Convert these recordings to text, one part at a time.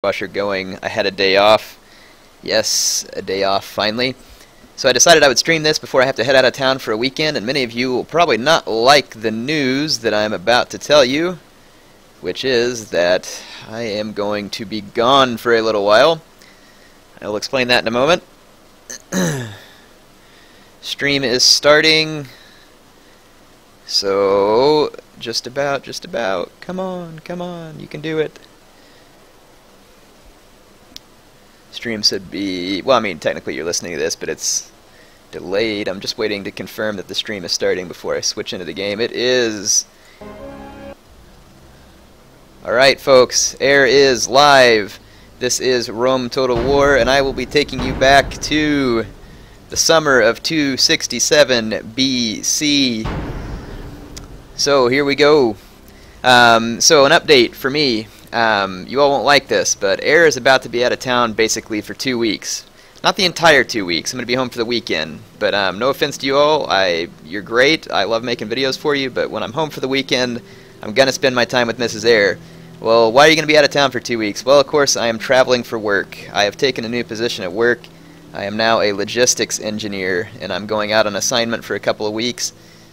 washer going. I had a day off. Yes, a day off finally. So I decided I would stream this before I have to head out of town for a weekend, and many of you will probably not like the news that I'm about to tell you, which is that I am going to be gone for a little while. I'll explain that in a moment. Stream is starting. So, just about. Come on, you can do it. Stream should be, well, I mean, technically you're listening to this, but it's delayed. I'm just waiting to confirm that the stream is starting before I switch into the game. It is. Alright, folks, air is live. This is Rome Total War, and I will be taking you back to the summer of 267 BC. So, here we go. So, an update for me. You all won't like this, but Air is about to be out of town basically for 2 weeks. Not the entire 2 weeks. I'm going to be home for the weekend. But no offense to you all. You're great. I love making videos for you, but when I'm home for the weekend, I'm going to spend my time with Mrs. Air. Well, why are you going to be out of town for 2 weeks? Well, of course, I am traveling for work. I have taken a new position at work. I am now a logistics engineer, and I'm going out on assignment for a couple of weeks.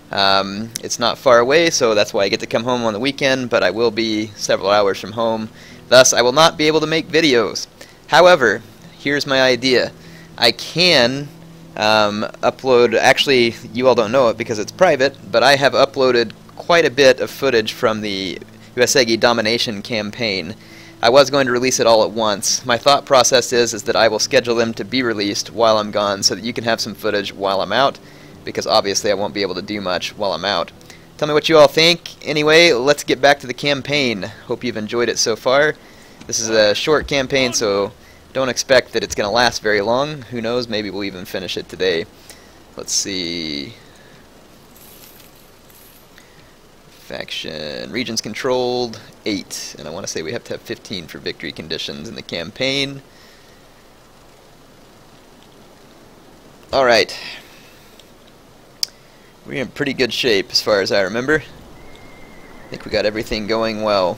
It's not far away, so that's why I get to come home on the weekend, but I will be several hours from home. Thus, I will not be able to make videos. However, here's my idea. I can upload, actually, you all don't know it because it's private, but I have uploaded quite a bit of footage from the Uesugi domination campaign. I was going to release it all at once. My thought process is that I will schedule them to be released while I'm gone so that you can have some footage while I'm out, because obviously I won't be able to do much while I'm out. Tell me what you all think. Anyway, let's get back to the campaign. Hope you've enjoyed it so far. This is a short campaign, so don't expect that it's going to last very long. Who knows, maybe we'll even finish it today. Let's see. Faction. Regions controlled, 8. And I want to say we have to have 15 for victory conditions in the campaign. Alright. We're in pretty good shape as far as I remember. I think we got everything going well.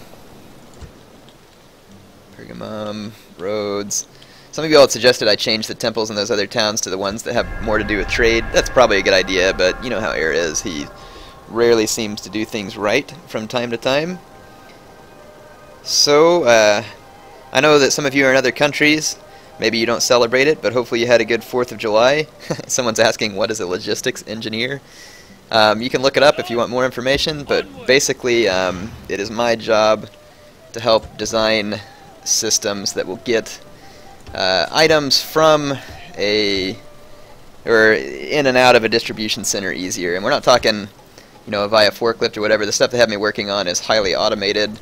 Pergamum, roads. Some of you all had suggested I change the temples in those other towns to the ones that have more to do with trade. That's probably a good idea, but you know how Air is. He rarely seems to do things right from time to time. So, I know that some of you are in other countries. Maybe you don't celebrate it, but hopefully you had a good 4th of July. Someone's asking, what is a logistics engineer? You can look it up if you want more information, but basically it is my job to help design systems that will get items from in and out of a distribution center easier. And we're not talking, you know, via forklift or whatever. The stuff they have me working on is highly automated.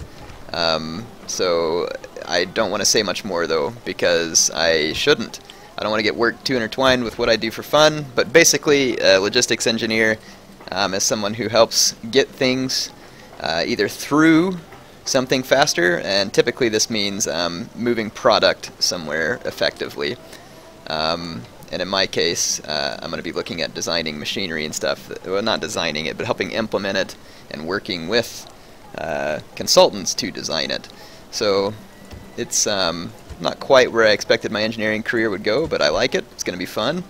So I don't want to say much more, though, because I shouldn't. I don't want to get work too intertwined with what I do for fun, but basically a logistics engineer is someone who helps get things either through something faster, and typically this means moving product somewhere effectively. And in my case, I'm going to be looking at designing machinery and stuff. Well, not designing it, but helping implement it and working with consultants to design it. So it's not quite where I expected my engineering career would go, but I like it. It's going to be fun,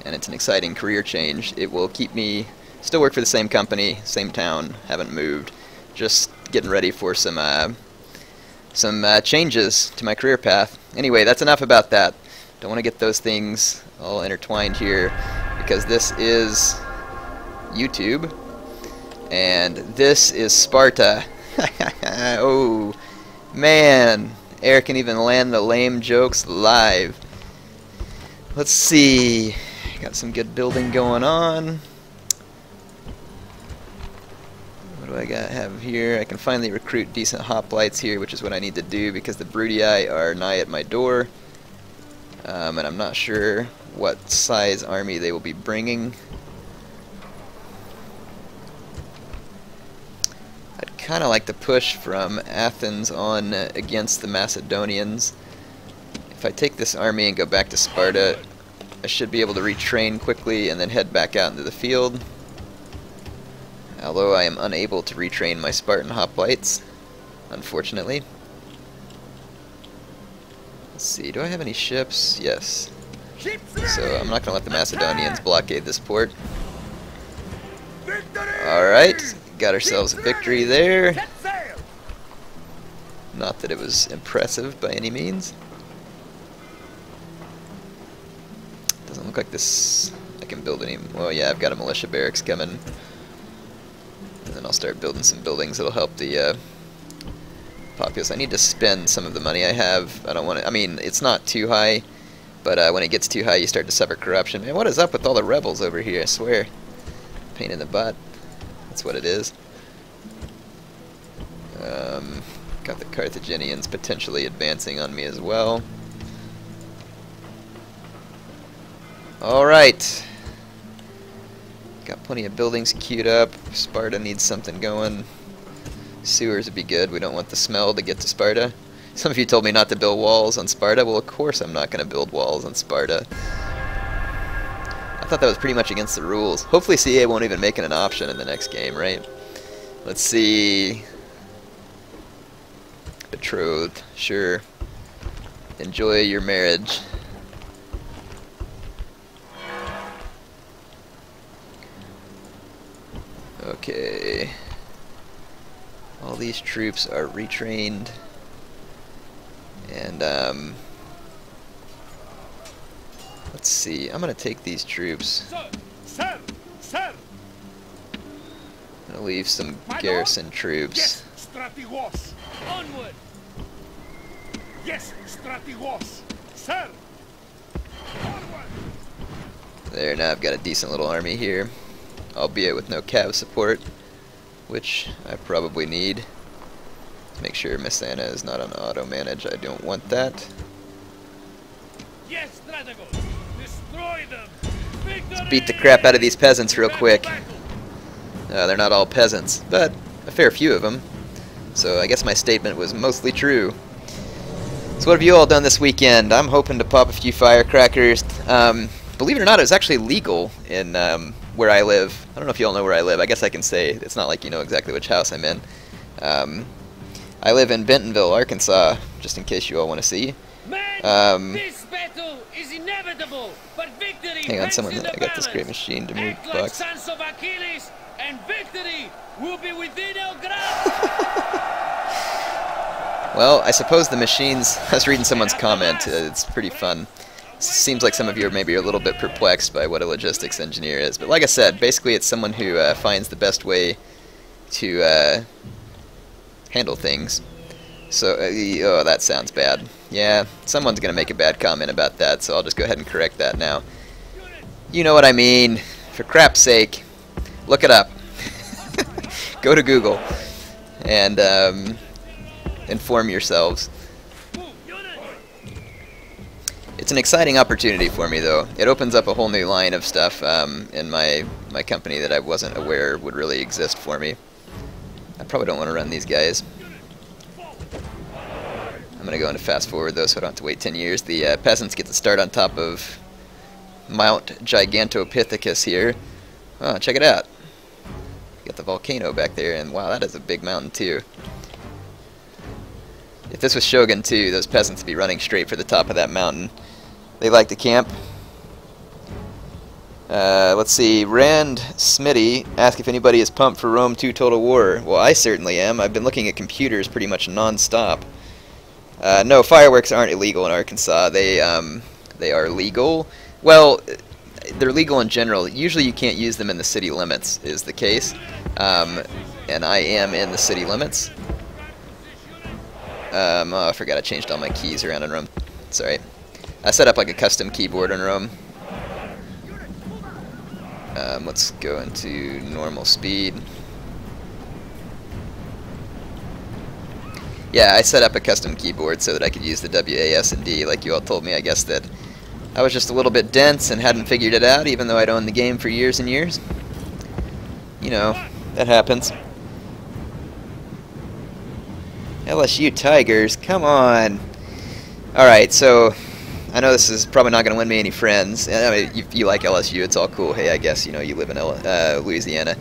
and it's an exciting career change. It will keep me still work for the same company, same town, haven't moved. Just getting ready for some changes to my career path. Anyway, that's enough about that. Don't want to get those things all intertwined here, because this is YouTube, and this is Sparta. Oh, man. Air can even land the lame jokes live. Let's see. Got some good building going on. What do I have here? I can finally recruit decent hoplites here, which is what I need to do because the Bruttii are nigh at my door. And I'm not sure what size army they will be bringing. I'd kind of like to push from Athens on against the Macedonians. If I take this army and go back to Sparta, I should be able to retrain quickly and then head back out into the field. Although I am unable to retrain my Spartan hoplites, unfortunately. Let's see, do I have any ships? Yes. So I'm not going to let the Macedonians blockade this port. Alright, got ourselves a victory there. Not that it was impressive by any means. Doesn't look like this I can build any. Well, yeah, I've got a militia barracks coming. And then I'll start building some buildings that'll help the populace. I need to spend some of the money I have. I don't want to. I mean, it's not too high, but when it gets too high, you start to suffer corruption. Man, what is up with all the rebels over here? I swear. Pain in the butt. That's what it is. Got the Carthaginians potentially advancing on me as well. Alright. Got plenty of buildings queued up. Sparta needs something going. Sewers would be good. We don't want the smell to get to Sparta. Some of you told me not to build walls on Sparta. Well, of course I'm not going to build walls on Sparta. I thought that was pretty much against the rules. Hopefully CA won't even make it an option in the next game, right? Let's see. Betrothed, sure. Enjoy your marriage. Okay. All these troops are retrained. And, let's see. I'm going to take these troops. Sir! Sir! I'm going to leave some garrison troops. Yes, Strategos! Onward! Yes, Strategos! Sir! Onward! There, now I've got a decent little army here. Albeit with no cav support, which I probably need. Make sure Messana is not on auto-manage. I don't want that. Yes, Strategos! Destroy them! Victory! Let's beat the crap out of these peasants real quick. They're not all peasants, but a fair few of them. So I guess my statement was mostly true. So what have you all done this weekend? I'm hoping to pop a few firecrackers. Believe it or not, it was actually legal in where I live. I don't know if you all know where I live. I guess I can say. It's not like you know exactly which house I'm in. I live in Bentonville, Arkansas, just in case you all want to see. This battle is inevitable, but victory Hang on, hangs someone. in the I got this balance. great machine to move Act the like box. sons of Achilles, and victory will be within our grasp. Well, I suppose the machines. I was reading someone's comment. It's pretty fun. Seems like some of you are maybe a little bit perplexed by what a logistics engineer is, but like I said, basically it's someone who finds the best way to handle things. So, oh, that sounds bad. Yeah, someone's going to make a bad comment about that, so I'll just go ahead and correct that now. You know what I mean. For crap's sake, look it up. Go to Google and inform yourselves. It's an exciting opportunity for me, though. It opens up a whole new line of stuff in my company that I wasn't aware would really exist for me. I probably don't want to run these guys. I'm going to go into fast forward, though, so I don't have to wait 10 years. The peasants get to start on top of Mount Gigantopithecus here. Oh, check it out. Got the volcano back there, and wow, that is a big mountain, too. If this was Shogun 2, those peasants would be running straight for the top of that mountain. They like to camp. Let's see, Rand Smitty asked if anybody is pumped for Rome 2 Total War. Well, I certainly am. I've been looking at computers pretty much non-stop. No, fireworks aren't illegal in Arkansas. They are legal. Well, they're legal in general. Usually you can't use them in the city limits, is the case. And I am in the city limits. Oh, I forgot I changed all my keys around in Rome. Sorry. I set up like a custom keyboard in Rome. Let's go into normal speed. Yeah, I set up a custom keyboard so that I could use the WAS and D like you all told me. I guess that I was just a little bit dense and hadn't figured it out, even though I'd owned the game for years and years. You know, that happens. LSU Tigers, come on. Alright, so I know this is probably not going to win me any friends. I mean, you like LSU, it's all cool. Hey, I guess, you know, you live in Louisiana.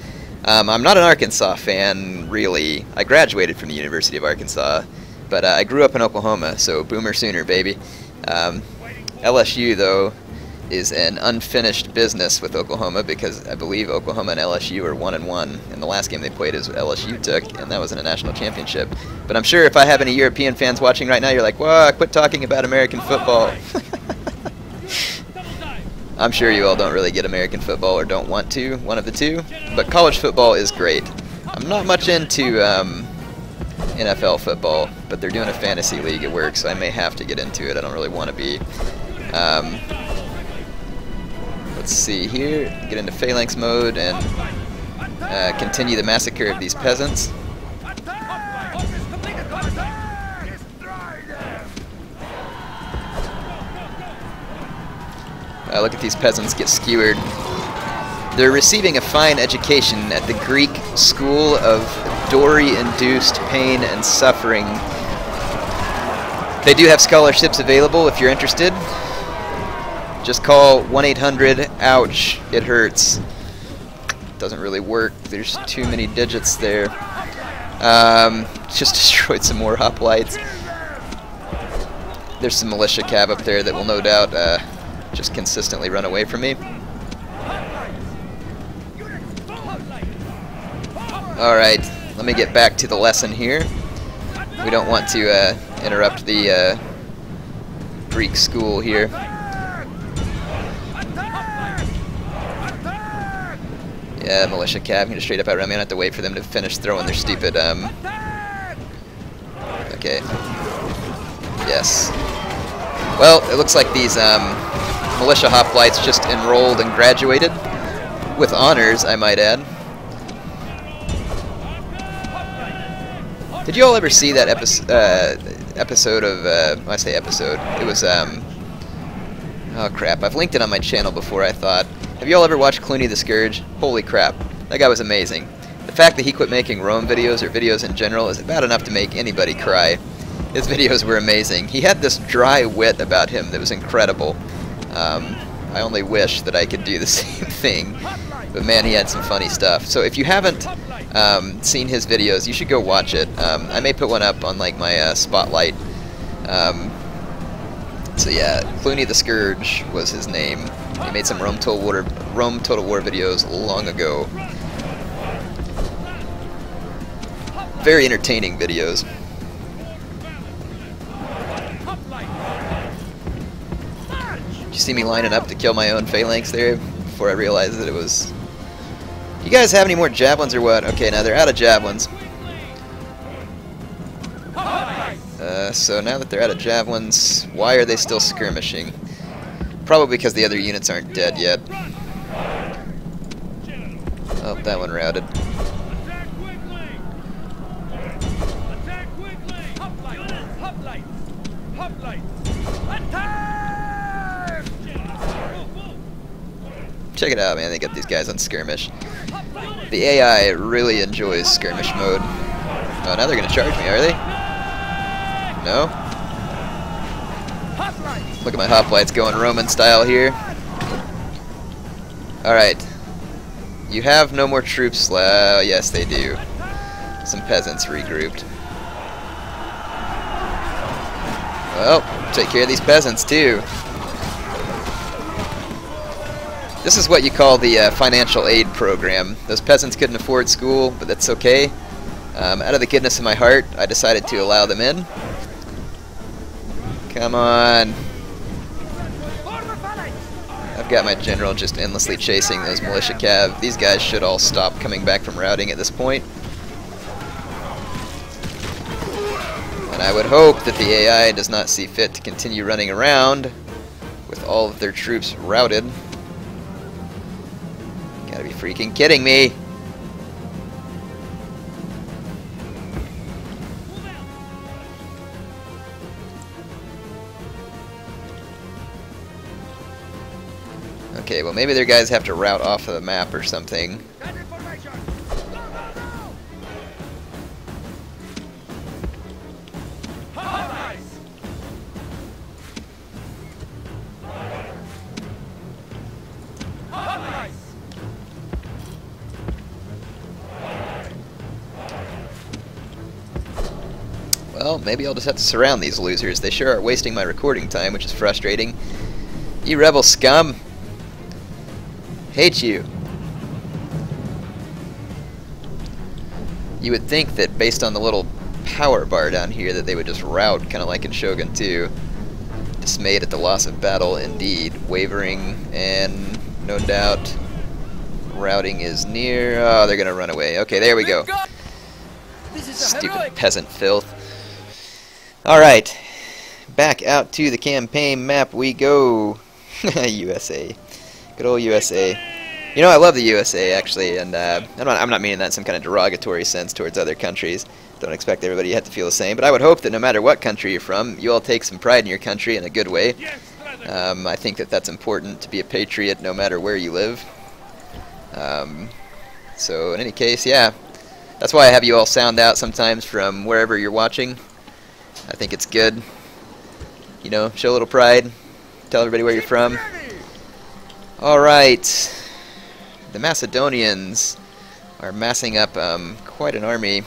I'm not an Arkansas fan, really. I graduated from the University of Arkansas. But I grew up in Oklahoma, so boomer sooner, baby. LSU, though, is an unfinished business with Oklahoma because I believe Oklahoma and LSU are 1-1, and the last game they played is what LSU took, and that was in a national championship. But I'm sure if I have any European fans watching right now, you're like, "Whoa, quit talking about American football." I'm sure you all don't really get American football or don't want to, one of the two, but college football is great. I'm not much into NFL football, but they're doing a fantasy league at work, so I may have to get into it. I don't really want to be. Let's see here, get into phalanx mode and continue the massacre of these peasants. Look at these peasants get skewered. They're receiving a fine education at the Greek School of Dory-Induced Pain and Suffering. They do have scholarships available if you're interested. Just call 1-800-OUCH, it hurts. Doesn't really work, there's too many digits there. Just destroyed some more hoplites. There's some militia cav up there that will no doubt just consistently run away from me. Alright, let me get back to the lesson here. We don't want to interrupt the Greek school here. Yeah, militia cav can just straight up outrun me. I don't have to wait for them to finish throwing their stupid, okay. Yes. Well, it looks like these militia hoplites just enrolled and graduated. With honors, I might add. Did you all ever see that episode of, when I say episode, it was, oh crap, I've linked it on my channel before, I thought. Have you all ever watched Clooney the Scourge? Holy crap, that guy was amazing. The fact that he quit making Rome videos, or videos in general, is about enough to make anybody cry. His videos were amazing. He had this dry wit about him that was incredible. I only wish that I could do the same thing. But man, he had some funny stuff. So if you haven't seen his videos, you should go watch it. I may put one up on like my spotlight. So yeah, Clooney the Scourge was his name. He made some Rome Total War videos long ago. Very entertaining videos. Did you see me lining up to kill my own phalanx there before I realized that it was... You guys have any more javelins or what? Okay, now they're out of javelins. So now that they're out of javelins, why are they still skirmishing? Probably because the other units aren't dead yet. Oh, that one routed. Check it out, man. They got these guys on skirmish. The AI really enjoys skirmish mode. Oh, now they're going to charge me, are they? No? Look at my hoplites going Roman style here. Alright. You have no more troops left. Yes, they do. Some peasants regrouped. Well, take care of these peasants, too. This is what you call the financial aid program. Those peasants couldn't afford school, but that's okay. Out of the goodness of my heart, I decided to allow them in. Come on. I've got my general just endlessly chasing those militia cav. These guys should all stop coming back from routing at this point. And I would hope that the AI does not see fit to continue running around with all of their troops routed. Gotta be freaking kidding me. Okay, well maybe their guys have to route off of the map or something. Well, maybe I'll just have to surround these losers. They sure are wasting my recording time, which is frustrating. You rebel scum! Hate you. You would think that based on the little power bar down here that they would just rout, kind of like in Shogun 2. Dismayed at the loss of battle, indeed. Wavering, and no doubt routing is near. Oh, they're gonna run away. Okay, there we go. Stupid peasant filth. Alright, back out to the campaign map we go. USA. Good old USA. You know, I love the USA, actually, and I'm not meaning that in some kind of derogatory sense towards other countries. Don't expect everybody to feel the same, but I would hope that no matter what country you're from, you all take some pride in your country in a good way. I think that that's important, to be a patriot no matter where you live. So in any case, yeah, that's why I have you all sound out sometimes from wherever you're watching. I think it's good. You know, show a little pride, tell everybody where you're from. Alright, the Macedonians are massing up quite an army.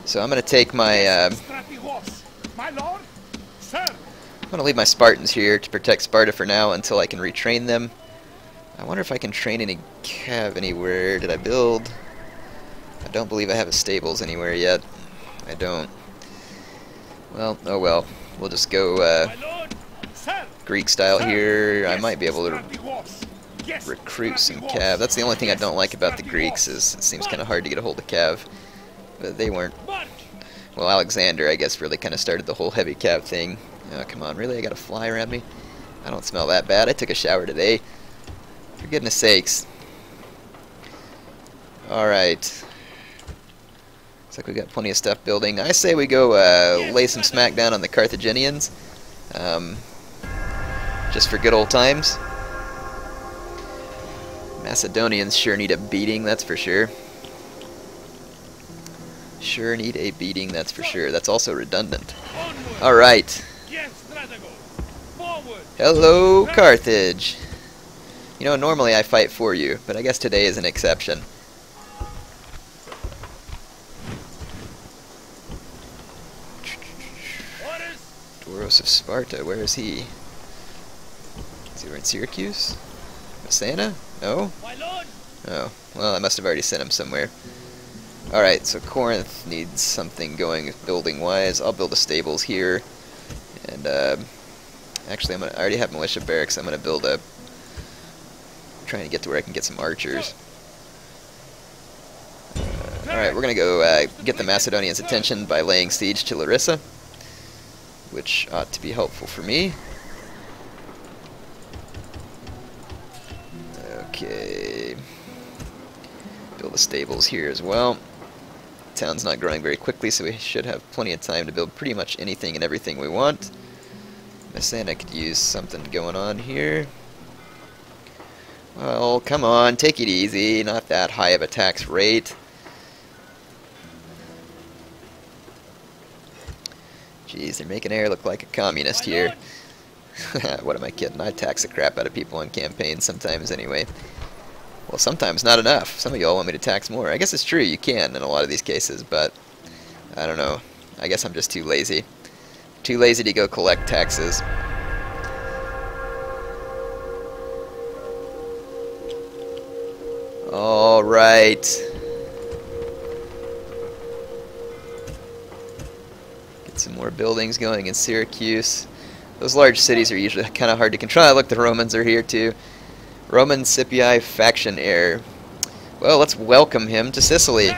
So I'm going to take my... I'm going to leave my Spartans here to protect Sparta for now until I can retrain them. I wonder if I can train any cav anywhere. Did I build? I don't believe I have a stables anywhere yet. I don't. Well, oh well. We'll just go Greek style here. I might be able to recruit some cav. That's the only thing I don't like about the Greeks, is it seems kind of hard to get a hold of cav. But they weren't... Well, Alexander, I guess, really kind of started the whole heavy cav thing. Oh, come on, really? I got a fly around me? I don't smell that bad. I took a shower today. For goodness sakes. Alright. Looks like we got plenty of stuff building. I say we go lay some smack down on the Carthaginians. Just for good old times. Macedonians sure need a beating, that's for sure. Sure need a beating, that's for sure. That's also redundant. Alright. Hello, Carthage. You know, normally I fight for you, but I guess today is an exception. Doros of Sparta, where is he? Is he in Syracuse? Messana? No? Oh, well, I must have already sent him somewhere. Alright, so Corinth needs something going building-wise. I'll build the stables here. And, actually, I already have militia barracks. I'm going to build a... I'm trying to get to where I can get some archers. Alright, we're going to go get the Macedonians' attention by laying siege to Larissa, which ought to be helpful for me. Okay. Build the stables here as well. Town's not growing very quickly, so we should have plenty of time to build pretty much anything and everything we want. Messana could use something going on here. Well, come on, take it easy. Not that high of a tax rate. Jeez, they're making Air look like a communist here. What am I kidding? I tax the crap out of people on campaigns sometimes anyway. Well, sometimes not enough. Some of y'all want me to tax more. I guess it's true, you can in a lot of these cases, but I don't know. I guess I'm just too lazy. Too lazy to go collect taxes. Alright. Get some more buildings going in Syracuse. Those large cities are usually kind of hard to control. Look, the Romans are here too. Roman Scipii faction heir. Well, let's welcome him to Sicily.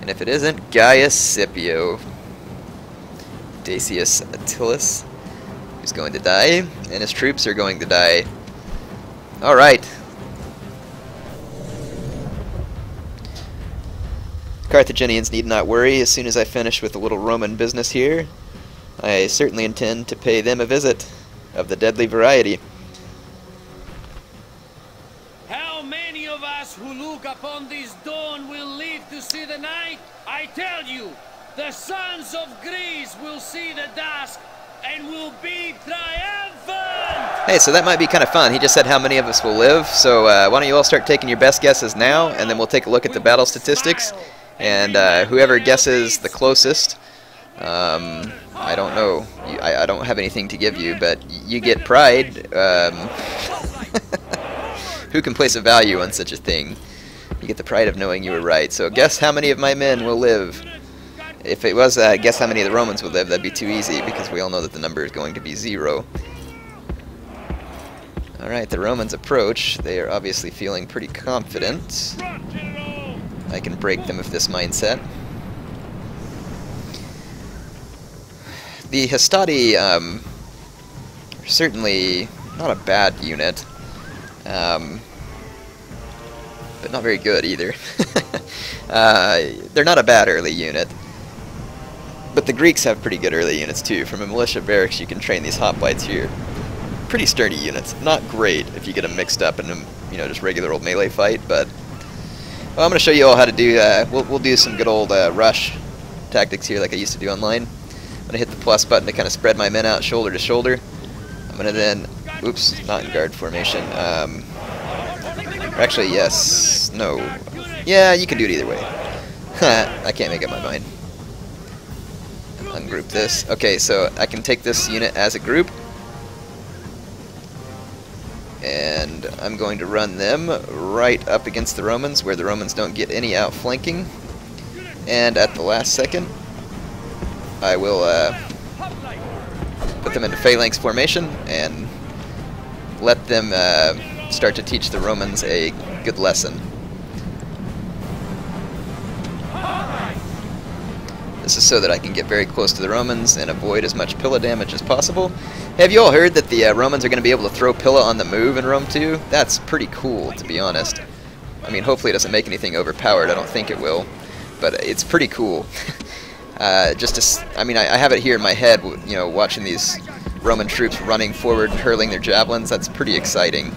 And if it isn't Gaius Scipio, Dacius Attilus, who's going to die, and his troops are going to die. Alright. Carthaginians need not worry. As soon as I finish with a little Roman business here, I certainly intend to pay them a visit of the deadly variety. How many of us who look upon this dawn will live to see the night? I tell you, the sons of Greece will see the dusk and will be triumphant! Hey, so that might be kind of fun. He just said how many of us will live, so why don't you all start taking your best guesses now, and then we'll take a look at the battle statistics, And whoever guesses the closest, I don't know. I don't have anything to give you, but you get pride. Who can place a value on such a thing? You get the pride of knowing you were right. So guess how many of my men will live. If it was guess how many of the Romans would live, that'd be too easy, because we all know that the number is going to be 0. Alright, the Romans approach. They are obviously feeling pretty confident. I can break them with this mindset. The Hastati are certainly not a bad unit, but not very good either. They're not a bad early unit, but the Greeks have pretty good early units too. From a militia barracks you can train these hoplites here. Pretty sturdy units. Not great if you get them mixed up in a just regular old melee fight, but well, I'm going to show you all how to do, we'll do some good old rush tactics here like I used to do online. I'm going to hit the plus button to kind of spread my men out shoulder to shoulder. I'm going to then, oops, not in guard formation. Or actually, yes, no. Yeah, you can do it either way. I can't make up my mind. Ungroup this. Okay, so I can take this unit as a group. And I'm going to run them right up against the Romans, where the Romans don't get any outflanking. And at the last second, I will put them into phalanx formation and let them start to teach the Romans a good lesson. This is so that I can get very close to the Romans and avoid as much Pilla damage as possible. Have you all heard that the Romans are going to be able to throw Pilla on the move in Rome 2? That's pretty cool, to be honest. I mean, hopefully it doesn't make anything overpowered. I don't think it will, but it's pretty cool. I have it here in my head, watching these Roman troops running forward and hurling their javelins. That's pretty exciting.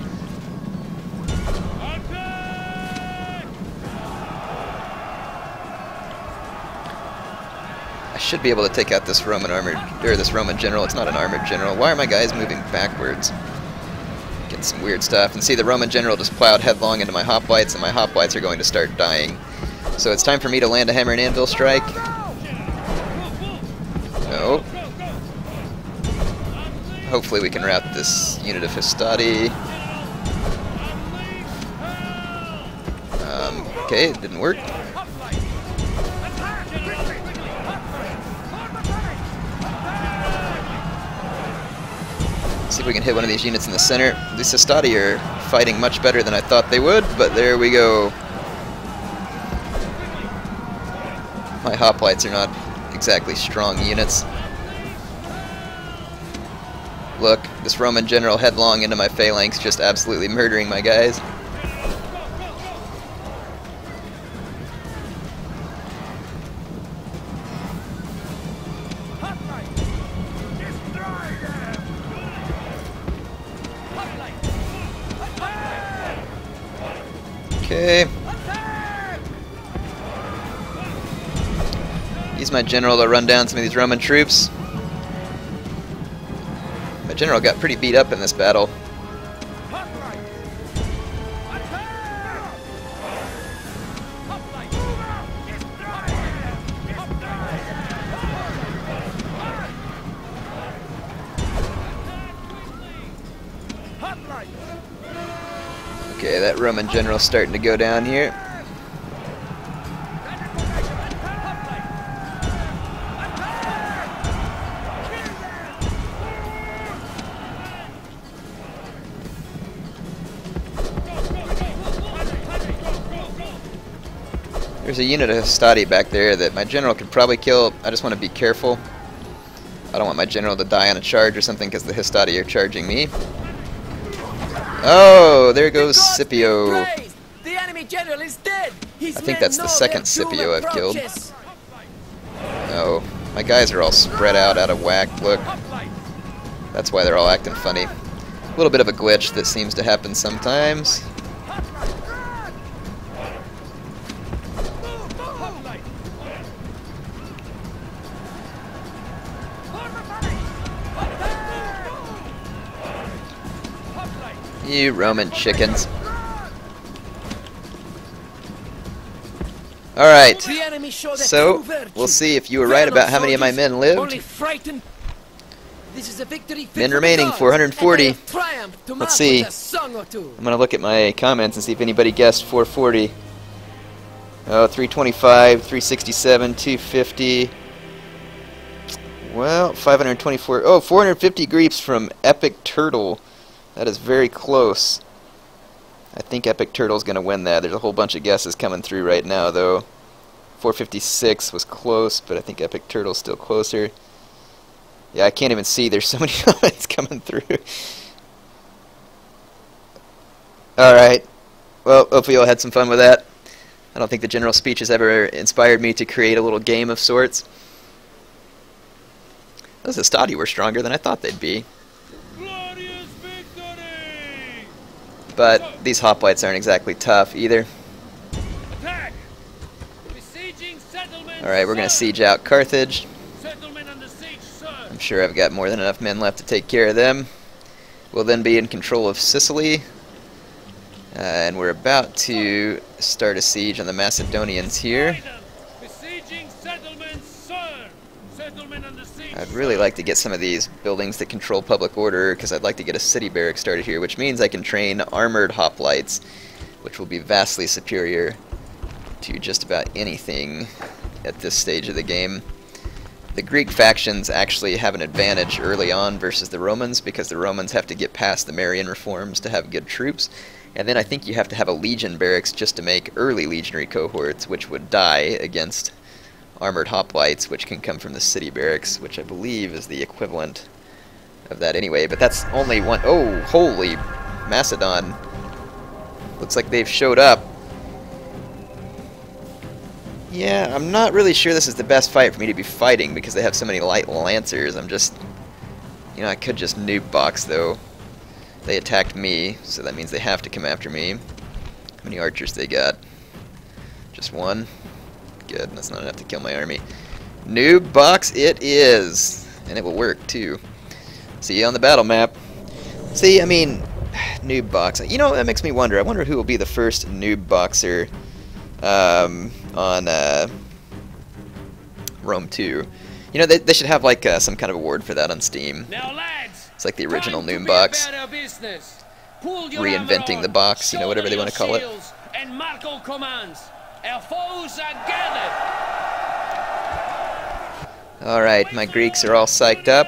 I should be able to take out this Roman general. It's not an armored general. Why are my guys moving backwards? Getting some weird stuff. And see, the Roman general just plowed headlong into my hoplites, and my hoplites are going to start dying. So it's time for me to land a hammer and anvil strike. No. Hopefully we can rout this unit of Hastati. Okay, it didn't work. See if we can hit one of these units in the center. These Hastati are fighting much better than I thought they would, but there we go. My hoplites are not exactly strong units. Look, this Roman general headlong into my phalanx, just absolutely murdering my guys. Okay. Use my general to run down some of these Roman troops. My general got pretty beat up in this battle. Okay, that Roman general's starting to go down here. There's a unit of Hastati back there that my general could probably kill. I just want to be careful. I don't want my general to die on a charge or something because the Hastati are charging me. Oh, there goes Scipio. The enemy general is dead. I think that's the second Scipio I've killed. Oh, my guys are all spread out of whack. Look, that's why they're all acting funny. A little bit of a glitch that seems to happen sometimes. You Roman chickens. Alright, The enemy show their so true virtue. we'll see if you were They right are about not how many of my soldiers, men lived. only frightened. This is a victory fit Men for the remaining, gods, 440. and they have triumphed to Let's mark see. with a song or two. I'm going to look at my comments and see if anybody guessed 440. Oh, 325, 367, 250. Well, 524. Oh, 450 greeps from Epic Turtle. That is very close. I think Epic Turtle's going to win that. There's a whole bunch of guesses coming through right now, though. 456 was close, but I think Epic Turtle's still closer. Yeah, I can't even see. There's so many comments coming through. Alright. Well, hopefully you all had some fun with that. I don't think the general speech has ever inspired me to create a little game of sorts. Those Astadi were stronger than I thought they'd be. Glorious victory! But these hoplites aren't exactly tough either. Attack! Besieging settlements, Alright, we're going to sir! siege out Carthage. Settlement under siege, sir! I'm sure I've got more than enough men left to take care of them. We'll then be in control of Sicily. And we're about to start a siege on the Macedonians here. Besieging settlements, sir! Settlement under siege, I'd really like to get some of these buildings that control public order, because I'd like to get a city barrack started here, which means I can train armored hoplites, which will be vastly superior to just about anything at this stage of the game. The Greek factions actually have an advantage early on versus the Romans, because the Romans have to get past the Marian reforms to have good troops, and then I think you have to have a legion barracks just to make early legionary cohorts, which would die against armored hoplites, which can come from the city barracks, which I believe is the equivalent of that anyway. But that's only one. Oh, holy Macedon. Looks like they've showed up. Yeah, I'm not really sure this is the best fight for me to be fighting because they have so many light lancers. I'm just, you know, I could just noob box though. They attacked me, so that means they have to come after me. How many archers they got? Just one? Good, that's not enough to kill my army. Noob box it is! And it will work too. See you on the battle map. See, I mean, noob box. You know, that makes me wonder. I wonder who will be the first noob boxer on Rome 2. You know, they should have like some kind of award for that on Steam. Now, lads, It's like the original time to Noom be box. about our business. Pull your Reinventing armor the on, box, you know, whatever they shoulder want to call it. your shields, and mark all commands. Our foes are gathered. Alright, my Greeks are all psyched up.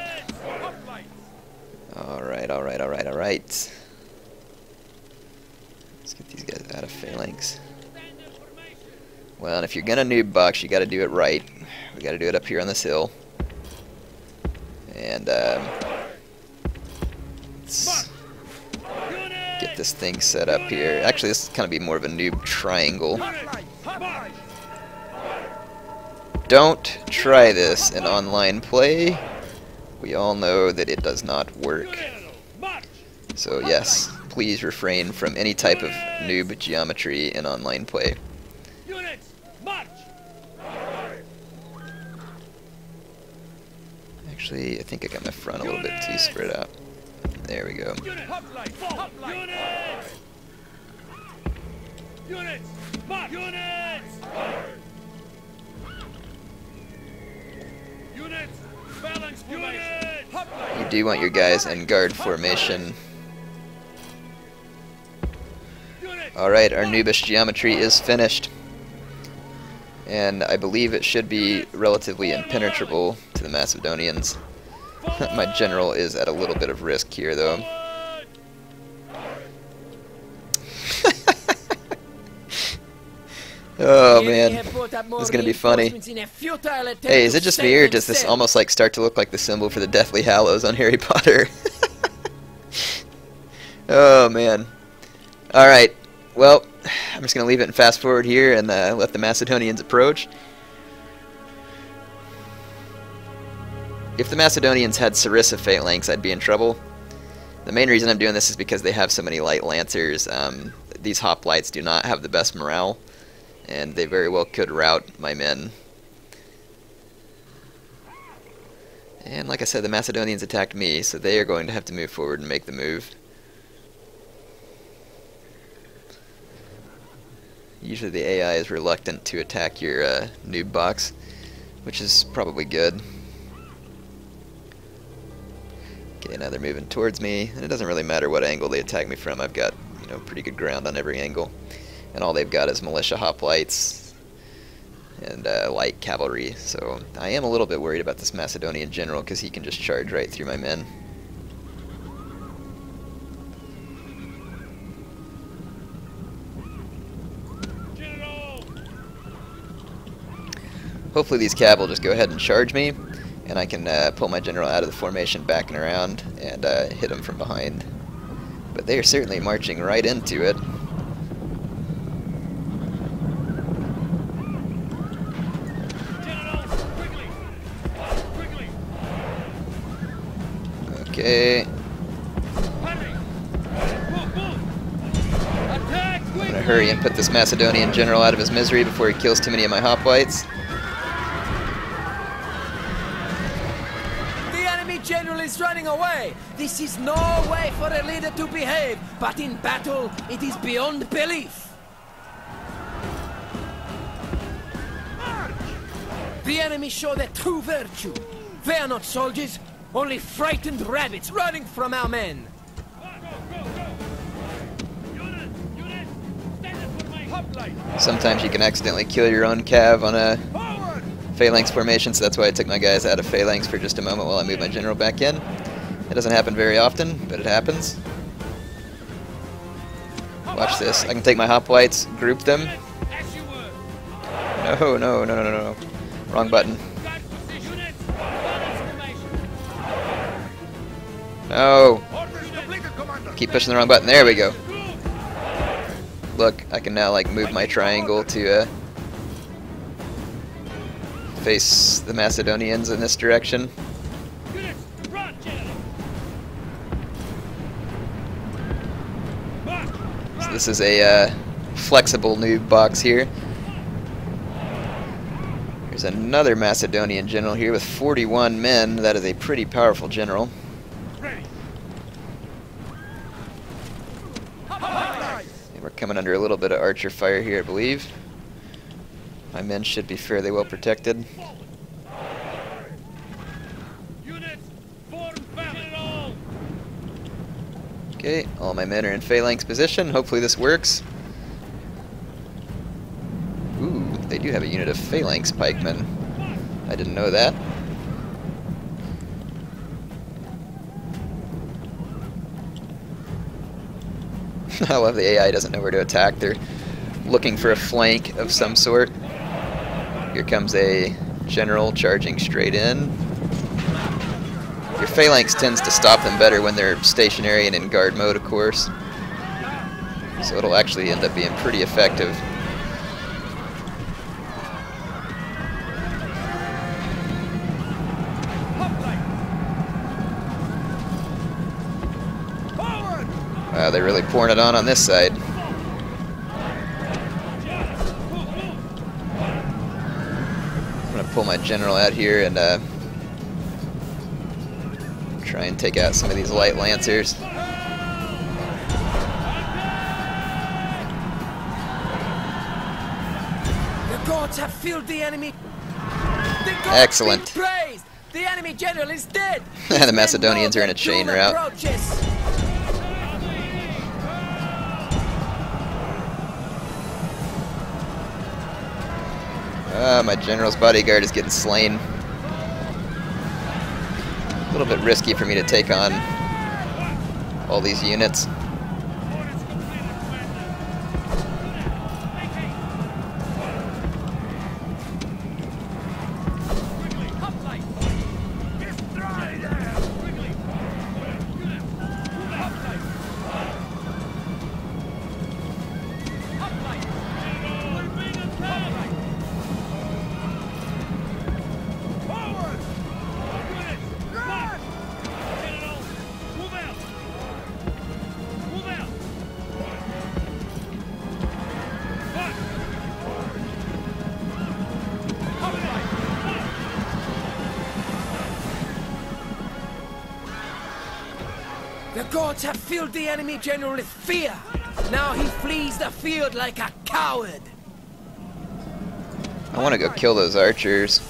Alright. Let's get these guys out of phalanx. Well, and if you're gonna noob box, you gotta do it right. We gotta do it up here on this hill. And, let's get this thing set up here. Actually, this is kind of be more of a noob triangle. Don't try this in online play. We all know that it does not work. So yes, please refrain from any type of noob geometry in online play. Actually, I think I got my front a little bit too spread out. There we go. You do want your guys in guard formation. Alright, our noobish geometry is finished. And I believe it should be relatively impenetrable to the Macedonians. My general is at a little bit of risk here, though. Oh man, this is gonna be funny. Hey, is it just me, or does this almost like start to look like the symbol for the Deathly Hallows on Harry Potter? Oh man. Alright, well, I'm just gonna leave it and fast forward here and let the Macedonians approach. If the Macedonians had Sarissa phalanx, I'd be in trouble. The main reason I'm doing this is because they have so many light lancers. These hoplites do not have the best morale, and they very well could rout my men. And like I said, the Macedonians attacked me, so they are going to have to move forward and make the move. Usually the AI is reluctant to attack your noob box, which is probably good. Okay, now they're moving towards me, and it doesn't really matter what angle they attack me from. I've got, you know, pretty good ground on every angle, and all they've got is militia hoplites and light cavalry. So I am a little bit worried about this Macedonian general because he can just charge right through my men. Hopefully these cav will just go ahead and charge me, and I can pull my general out of the formation, backing around, and hit him from behind. But they are certainly marching right into it. Okay. I'm gonna hurry and put this Macedonian general out of his misery before he kills too many of my hoplites. General is running away. This is no way for a leader to behave, but in battle, it is beyond belief. The enemy show their true virtue. They are not soldiers, only frightened rabbits running from our men. Sometimes you can accidentally kill your own cav on a phalanx formation, so that's why I took my guys out of phalanx for just a moment while I move my general back in. It doesn't happen very often, but it happens. Watch this. I can take my hoplites, group them. No, no, no, no, no, no. Wrong button. No. Keep pushing the wrong button. There we go. Look, I can now like move my triangle to face the Macedonians in this direction. So this is a flexible noob box here. There's another Macedonian general here with 41 men. That is a pretty powerful general. And we're coming under a little bit of archer fire here, I believe. My men should be fairly well protected. Okay, all my men are in phalanx position. Hopefully this works. Ooh, they do have a unit of phalanx pikemen. I didn't know that. I love the AI doesn't know where to attack. They're looking for a flank of some sort. Here comes a general charging straight in. Your phalanx tends to stop them better when they're stationary and in guard mode, of course. So it'll actually end up being pretty effective. Wow, they're really pouring it on this side. I'm gonna pull my general out here and try and take out some of these light lancers. The gods have filled the enemy. The gods Excellent. be praised. The enemy general is dead. And the Macedonians are in a chain rout. My general's bodyguard is getting slain. A little bit risky for me to take on all these units. The gods have filled the enemy general with fear. Now he flees the field like a coward. I want to go kill those archers.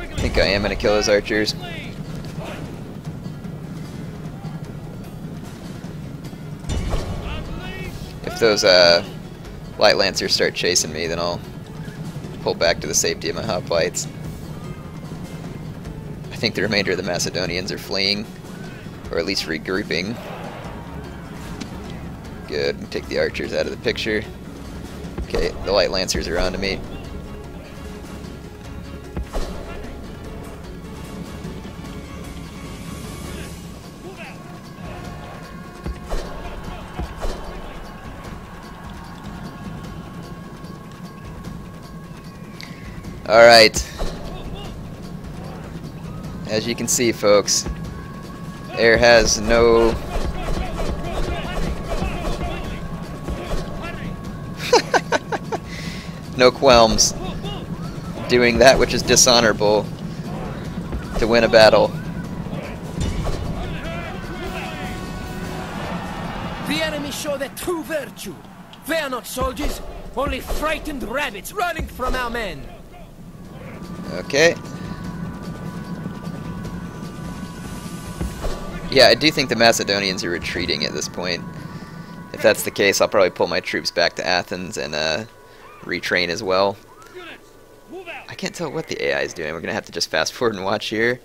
I think I am going to kill those archers. If those light lancers start chasing me, then I'll pull back to the safety of my hoplites. I think the remainder of the Macedonians are fleeing, or at least regrouping. Good, take the archers out of the picture. Okay, the light lancers are onto me. Alright. As you can see, folks, Air has no... no qualms doing that which is dishonorable to win a battle. The enemy show their true virtue. They are not soldiers, only frightened rabbits running from our men. Okay. Yeah, I do think the Macedonians are retreating at this point. If that's the case, I'll probably pull my troops back to Athens and retrain as well. I can't tell what the AI is doing. We're going to have to just fast forward and watch here.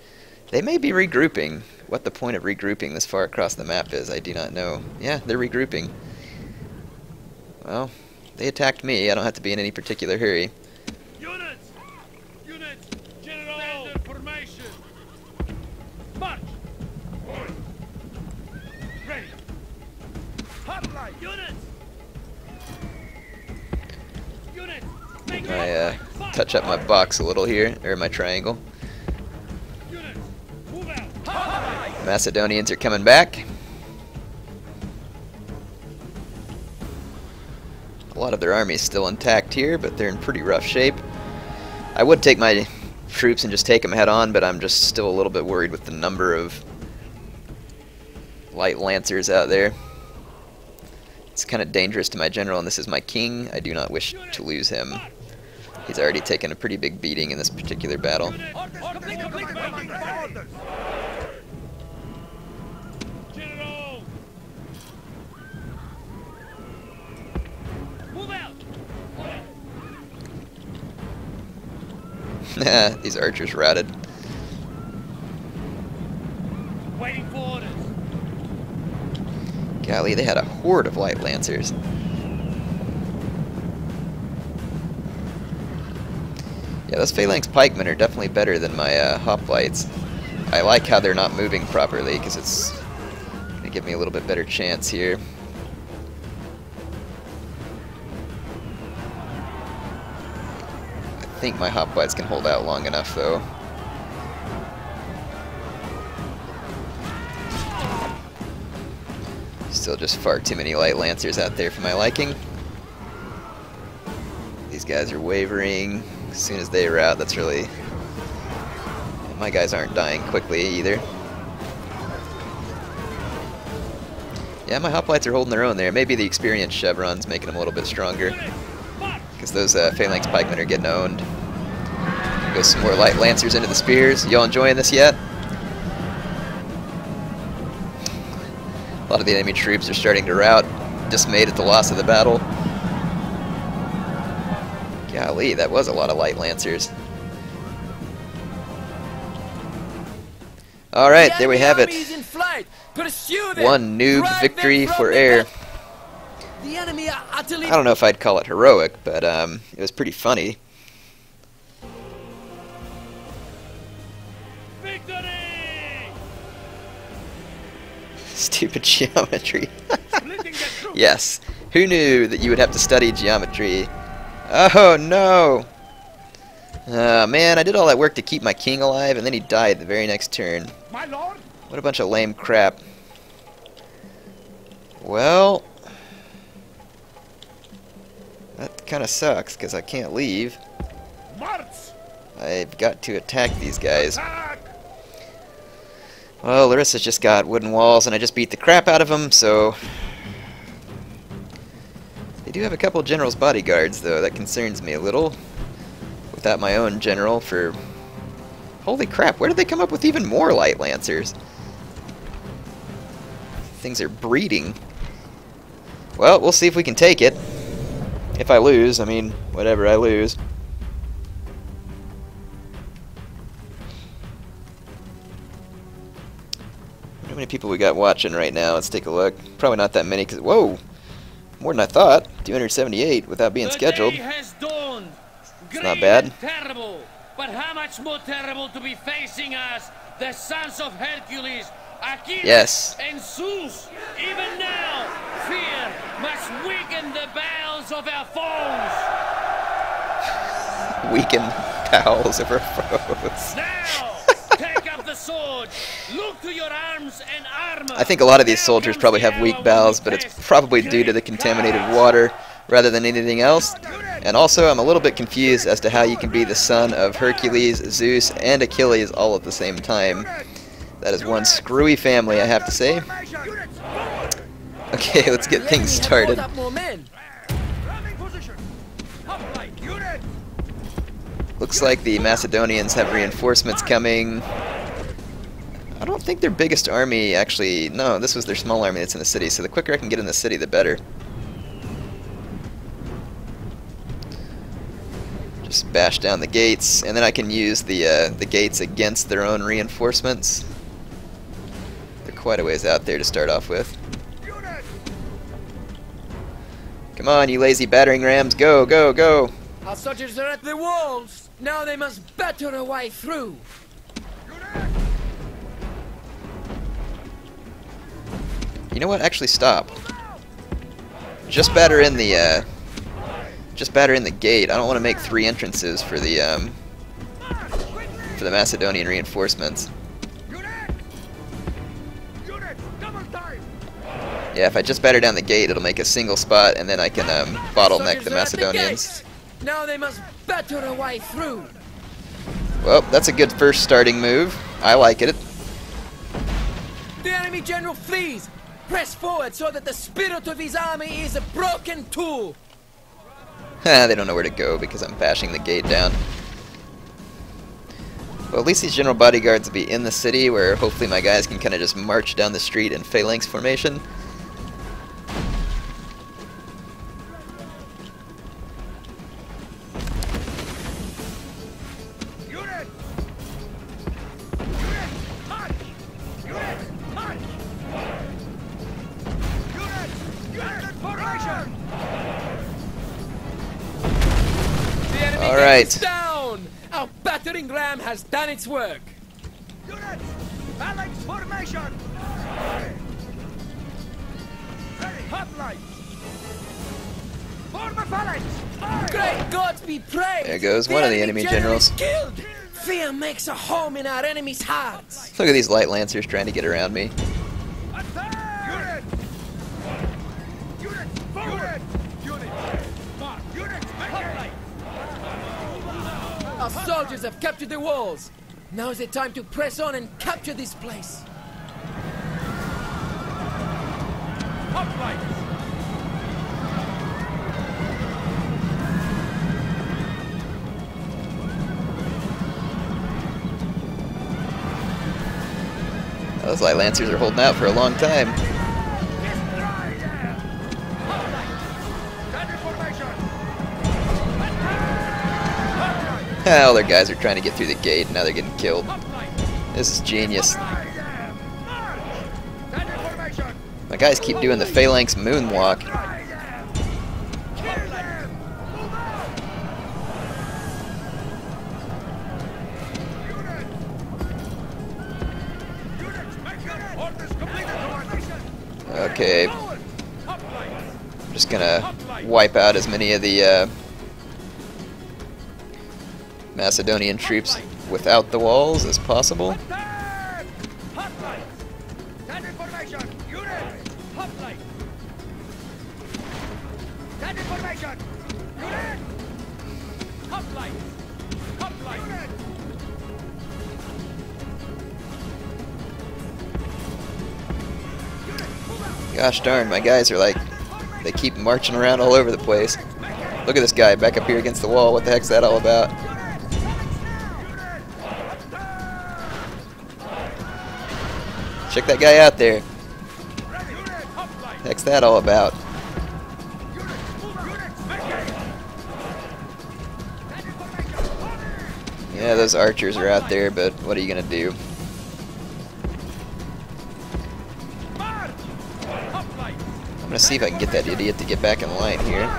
They may be regrouping. What the point of regrouping this far across the map is, I do not know. Yeah, they're regrouping. Well, they attacked me. I don't have to be in any particular hurry. Units! Units! General! Standard formation! March! Ready! Hotline! Units! Units! I touch up my box a little here, or my triangle. Units! Move out! The Macedonians are coming back. A lot of their army is still intact here, but they're in pretty rough shape. I would take my troops and just take them head on, but I'm just still a little bit worried with the number of light lancers out there. It's kind of dangerous to my general, and this is my king. I do not wish to lose him. He's already taken a pretty big beating in this particular battle. General! Move out! These archers routed. Waiting for orders. Golly, they had a horde of light lancers. Yeah, those phalanx pikemen are definitely better than my hoplites. I like how they're not moving properly, because it's going to give me a little bit better chance here. I think my hoplites can hold out long enough, though. Still just far too many light lancers out there for my liking. These guys are wavering. As soon as they rout, that's really... My guys aren't dying quickly either. Yeah, my hoplites are holding their own there. Maybe the experienced chevrons making them a little bit stronger, because those phalanx pikemen are getting owned. Go some more light lancers into the spears. Y'all enjoying this yet? A lot of the enemy troops are starting to rout, dismayed at the loss of the battle. Golly, that was a lot of light lancers. Alright, there we have it. One noob victory for Air. I don't know if I'd call it heroic, but it was pretty funny. Victory! Stupid geometry. Yes. Who knew that you would have to study geometry? Oh no! Man, I did all that work to keep my king alive, and then he died the very next turn. My lord? What a bunch of lame crap. Well, that kind of sucks, because I can't leave. March! I've got to attack these guys. Well, Larissa's just got wooden walls, and I just beat the crap out of them, so... They do have a couple generals' bodyguards, though. That concerns me a little. Without my own general for... Holy crap, where did they come up with even more light lancers? Things are breeding. Well, we'll see if we can take it. If I lose, I mean, whatever, I lose. How many people we got watching right now? Let's take a look. Probably not that many, because, whoa! More than I thought. 278 without being scheduled. It's not bad. Terrible, but how much more terrible to be facing us, the sons of Hercules, Achilles, yes. and Zeus. Even now, fear must weaken the bowels of our foes. Weaken bowels of our foes. Now, take up the sword. Look to your arms and armor. I think a lot of these soldiers probably have weak bowels, but it's probably due to the contaminated water rather than anything else. And also, I'm a little bit confused as to how you can be the son of Hercules, Zeus, and Achilles all at the same time. That is one screwy family, I have to say. Okay, let's get things started. Looks like the Macedonians have reinforcements coming. I don't think their biggest army actually... No, this was their small army that's in the city, so the quicker I can get in the city, the better. Just bash down the gates, and then I can use the gates against their own reinforcements. They're quite a ways out there to start off with. Come on, you lazy battering rams, go, go, go! Our soldiers are at the walls. Now they must batter a way through. You know what? Actually, stop. Just batter in the gate. I don't want to make 3 entrances for the Macedonian reinforcements. Yeah, if I just batter down the gate, it'll make a single spot, and then I can bottleneck the Macedonians. Now they must batter a way through. Well, that's a good first starting move. I like it. The enemy general flees. Press forward so that the spirit of his army is a broken tool. They don't know where to go because I'm bashing the gate down. Well, at least these general bodyguards will be in the city, where hopefully my guys can kind of just march down the street in phalanx formation. All right. Down! Our battering ram has done its work. Units, phalanx formation. Ready, hoplite. Form a phalanx. Great gods be praised! There goes one of the enemy generals. Killed. Fear makes a home in our enemies' hearts. Look at these light lancers trying to get around me. Attack! Unit, unit, forward. Unit, march. Unit, hoplite. Our soldiers have captured the walls. Now is the time to press on and capture this place. Hoplite. Those light lancers are holding out for a long time. Destroy them. Hoplite. Standard formation. Attack. All their guys are trying to get through the gate, and now they're getting killed. Hoplite. This is genius. Destroy them. March. Standard formation. My guys keep doing the phalanx moonwalk. Destroy them. Kill them. Move out. Unit. Units, make it. Orders completed. Okay, Hoplite. I'm just gonna wipe out as many of the Macedonian troops without the walls as possible. Attack! Hoplite. Standard formation. Unit. Hoplite. Standard formation. Unit. Hoplite. Hoplite. Unit. Gosh darn, my guys are like They keep marching around all over the place. Look at this guy back up here against the wall. What the heck's that all about? Check that guy out there. Heck's that all about? Yeah, those archers are out there, but what are you gonna do? I'm gonna see if I can get that idiot to get back in line here.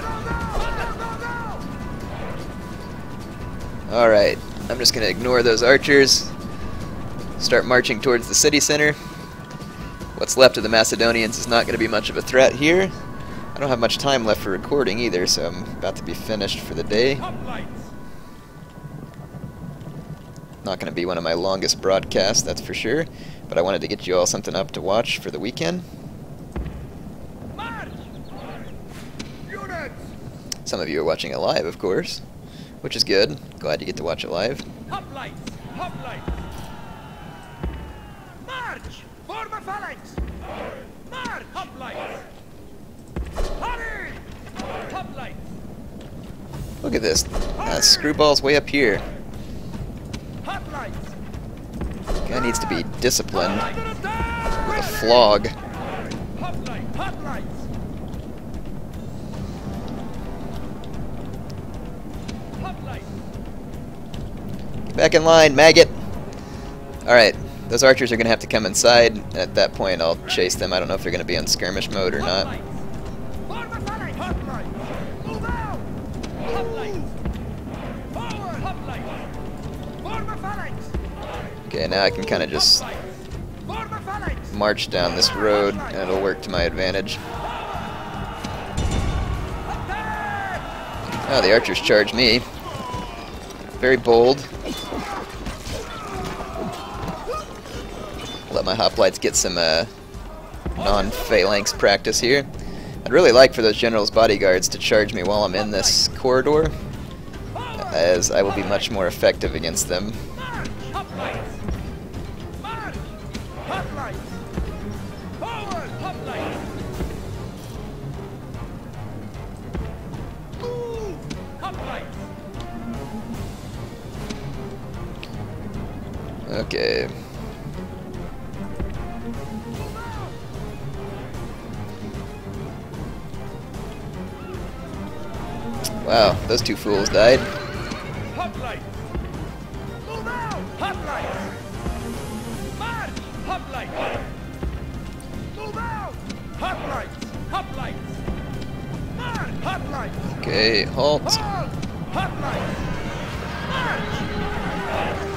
Alright, I'm just gonna ignore those archers. Start marching towards the city center. What's left of the Macedonians is not gonna be much of a threat here. I don't have much time left for recording either, so I'm about to be finished for the day. Not going to be one of my longest broadcasts, that's for sure, but I wanted to get you all something up to watch for the weekend. Some of you are watching it live, of course, which is good. Glad you get to watch it live. Hoplites! Hoplites! March! Form a phalanx! March! Hoplites! Hurry! Hoplites! Look at this. Screwball's way up here. Guy needs to be disciplined with a flog. Get back in line, maggot! Alright, those archers are going to have to come inside. At that point, I'll chase them. I don't know if they're going to be on skirmish mode or not. Okay, now I can kind of just march down this road, and it'll work to my advantage. Oh, the archers charge me. Very bold. Let my hoplites get some non-phalanx practice here. I'd really like for those generals' bodyguards to charge me while I'm in this corridor, as I will be much more effective against them. Okay. Wow, those two fools died. Hoplite! Move out! Hoplite! March! Hoplite! Move out! Hoplite! Hoplite! March! Hoplite! Okay, halt. Hoplite! March!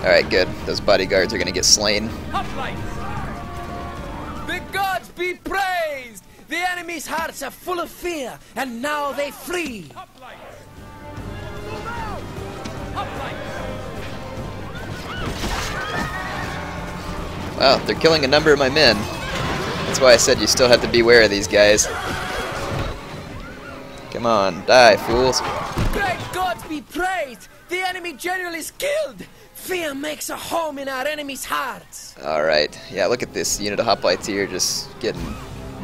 Alright, good. Those bodyguards are gonna get slain. Hoplite! The gods be praised! The enemy's hearts are full of fear, and now they flee! Hoplite! Move out! Hoplite! Wow, they're killing a number of my men. That's why I said you still have to beware of these guys. Come on, die, fools. Great gods be praised! The enemy general is killed! Fear makes a home in our enemy's hearts! Alright, yeah, look at this unit of hoplites here just getting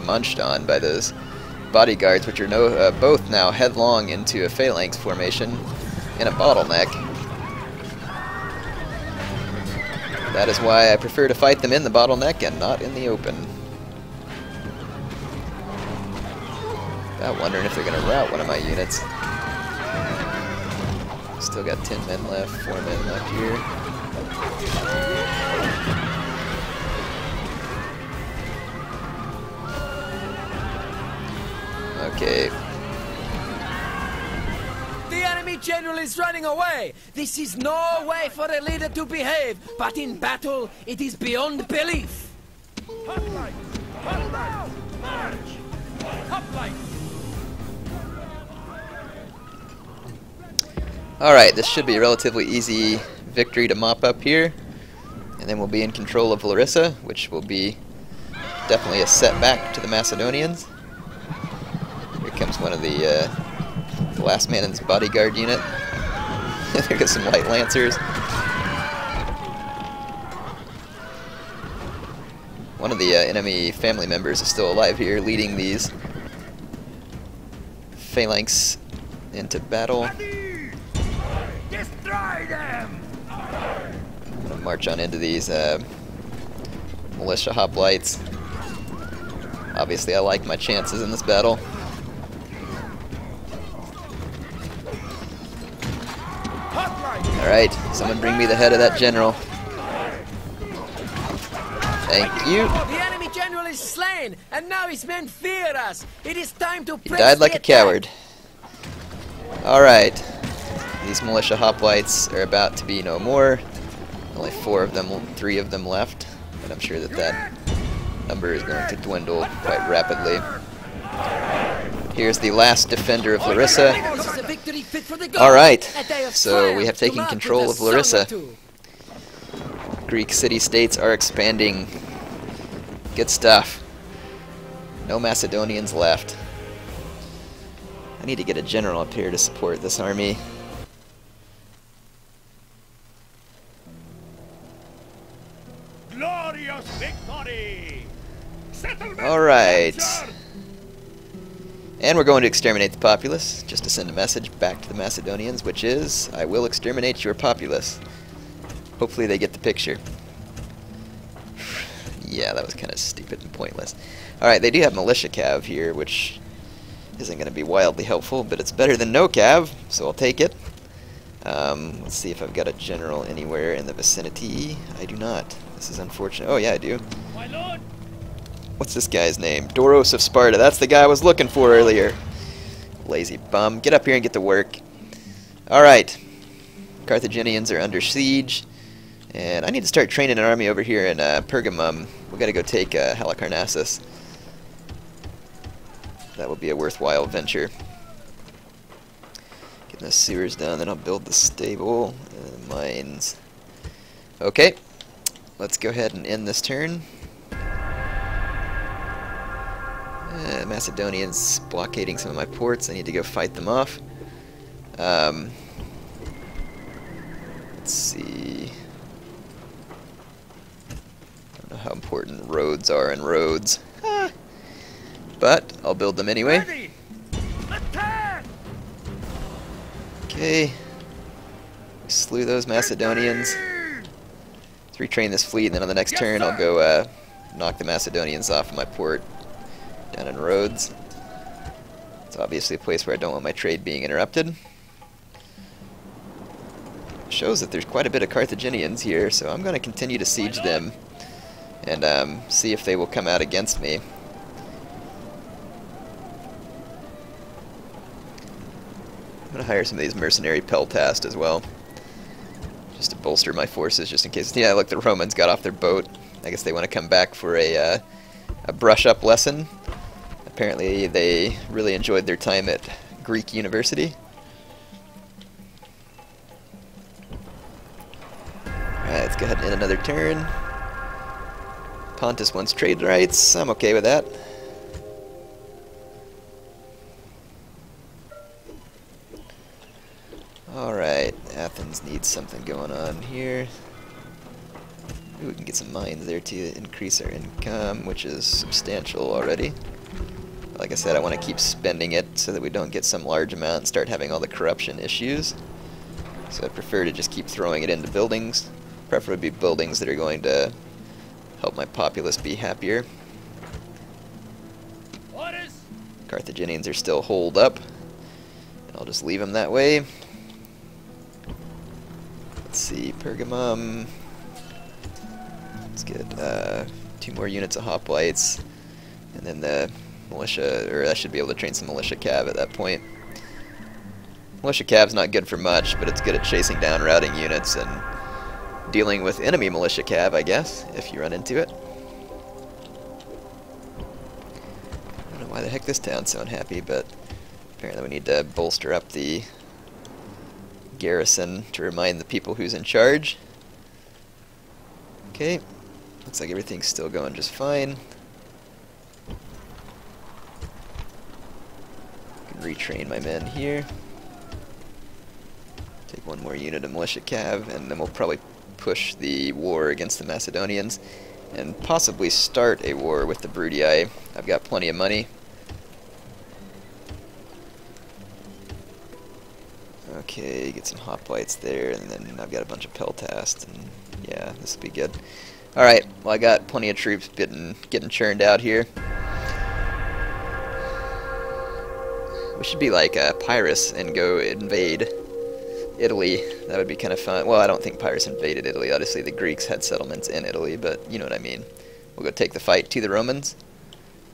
munched on by those bodyguards, which are both now headlong into a phalanx formation in a bottleneck. That is why I prefer to fight them in the bottleneck and not in the open. I'm wondering if they're going to rout one of my units. Still got 10 men left, 4 men left here. Okay. The enemy general is running away! This is no way for a leader to behave, but in battle, it is beyond belief! Hoplite! Hoplite! March! Hoplite! Alright, this should be a relatively easy victory to mop up here. And then we'll be in control of Larissa, which will be definitely a setback to the Macedonians. Here comes one of the last man in this bodyguard unit. There goes some light lancers. One of the enemy family members is still alive here, leading these. phalanx into battle. Destroy them! I'm gonna march on into these militia hoplites. Obviously, I like my chances in this battle. Alright, someone bring me the head of that general. Thank you. The enemy general is slain, and now his men fear us. It is time to He press died like the a attack. coward. Alright. These militia hoplites are about to be no more. Only 3 of them left. But I'm sure that that number is going to dwindle quite rapidly. Here's the last defender of Larissa. This is a victory fit for the gods. Alright, A day of so we triumph have to taken mark control with of a song or Larissa. two. Greek city-states are expanding. Good stuff. No Macedonians left. I need to get a general up here to support this army. Glorious victory! Settlement Alright. captured! And we're going to exterminate the populace, just to send a message back to the Macedonians, which is, I will exterminate your populace. Hopefully they get the picture. Yeah, that was kind of stupid and pointless. Alright, they do have militia cav here, which isn't going to be wildly helpful, but it's better than no cav, so I'll take it. Let's see if I've got a general anywhere in the vicinity. I do not. This is unfortunate. Oh yeah, I do. My lord! What's this guy's name? Doros of Sparta. That's the guy I was looking for earlier. Lazy bum. Get up here and get to work. Alright. Carthaginians are under siege. And I need to start training an army over here in Pergamum. We gotta go take Halicarnassus. That will be a worthwhile venture. Getting the sewers done, then I'll build the stable and the mines. Okay. Let's go ahead and end this turn. Macedonians blockading some of my ports. I need to go fight them off. Let's see. I don't know how important roads are in roads. But I'll build them anyway. Ready! Attack! Okay. Slew those Macedonians. Let's retrain this fleet, and then on the next turn I'll go knock the Macedonians off of my port down in Rhodes. It's obviously a place where I don't want my trade being interrupted. Shows that there's quite a bit of Carthaginians here, so I'm going to continue to siege them and see if they will come out against me. I'm going to hire some of these mercenary peltast as well, just to bolster my forces, just in case. Yeah, look, the Romans got off their boat. I guess they want to come back for a brush-up lesson. Apparently they really enjoyed their time at Greek University. Alright, let's go ahead and end another turn. Pontus wants trade rights. I'm okay with that. Alright, Athens needs something going on here. Ooh, we can get some mines there to increase our income, which is substantial already. Like I said, I want to keep spending it so that we don't get some large amount and start having all the corruption issues. So I prefer to just keep throwing it into buildings, preferably buildings that are going to help my populace be happier. Orders! Carthaginians are still holed up, and I'll just leave them that way. Let's see, Pergamum. Let's get 2 more units of hoplites, and then the militia, or I should be able to train some militia cav at that point. Militia cav's not good for much, but it's good at chasing down routing units and dealing with enemy militia cav, I guess, if you run into it. I don't know why the heck this town's so unhappy, but apparently we need to bolster up the garrison to remind the people who's in charge. Okay, looks like everything's still going just fine. I can retrain my men here. Take 1 more unit of militia cav, and then we'll probably push the war against the Macedonians and possibly start a war with the Bruttii. I've got plenty of money. Okay, get some hoplites there, and then I've got a bunch of peltasts, and yeah, this will be good. Alright, well I got plenty of troops getting churned out here. We should be like Pyrrhus and go invade Italy. That would be kind of fun. Well, I don't think Pyrrhus invaded Italy. Obviously the Greeks had settlements in Italy, but you know what I mean. We'll go take the fight to the Romans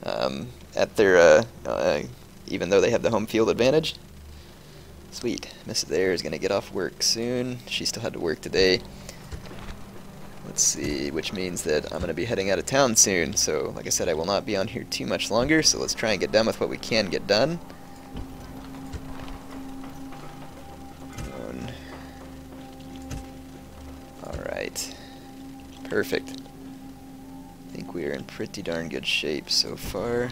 at their, even though they have the home field advantage. Sweet. Mrs. There is going to get off work soon. She still had to work today. Let's see, which means that I'm going to be heading out of town soon. So, like I said, I will not be on here too much longer. So let's try and get done with what we can get done. Alright. Perfect. I think we are in pretty darn good shape so far.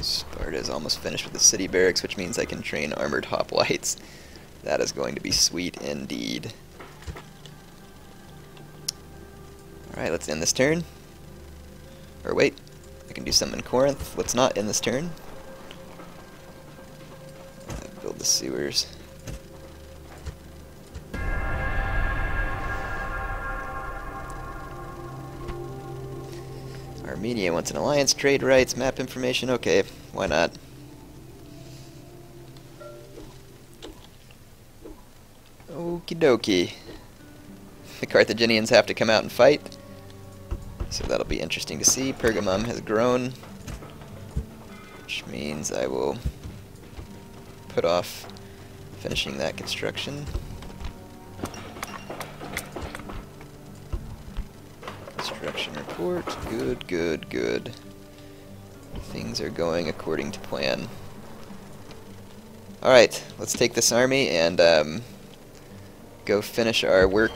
Sparta is almost finished with the city barracks, which means I can train armored hoplites. That is going to be sweet indeed. Alright, let's end this turn. Or wait, I can do something in Corinth. Let's not end this turn. Build the sewers. Armenia wants an alliance, trade rights, map information. Okay, why not? Okie dokie. The Carthaginians have to come out and fight, so that'll be interesting to see. Pergamum has grown, which means I will put off finishing that construction. Construction report. Good, good, good. Things are going according to plan. Alright, let's take this army and go finish our work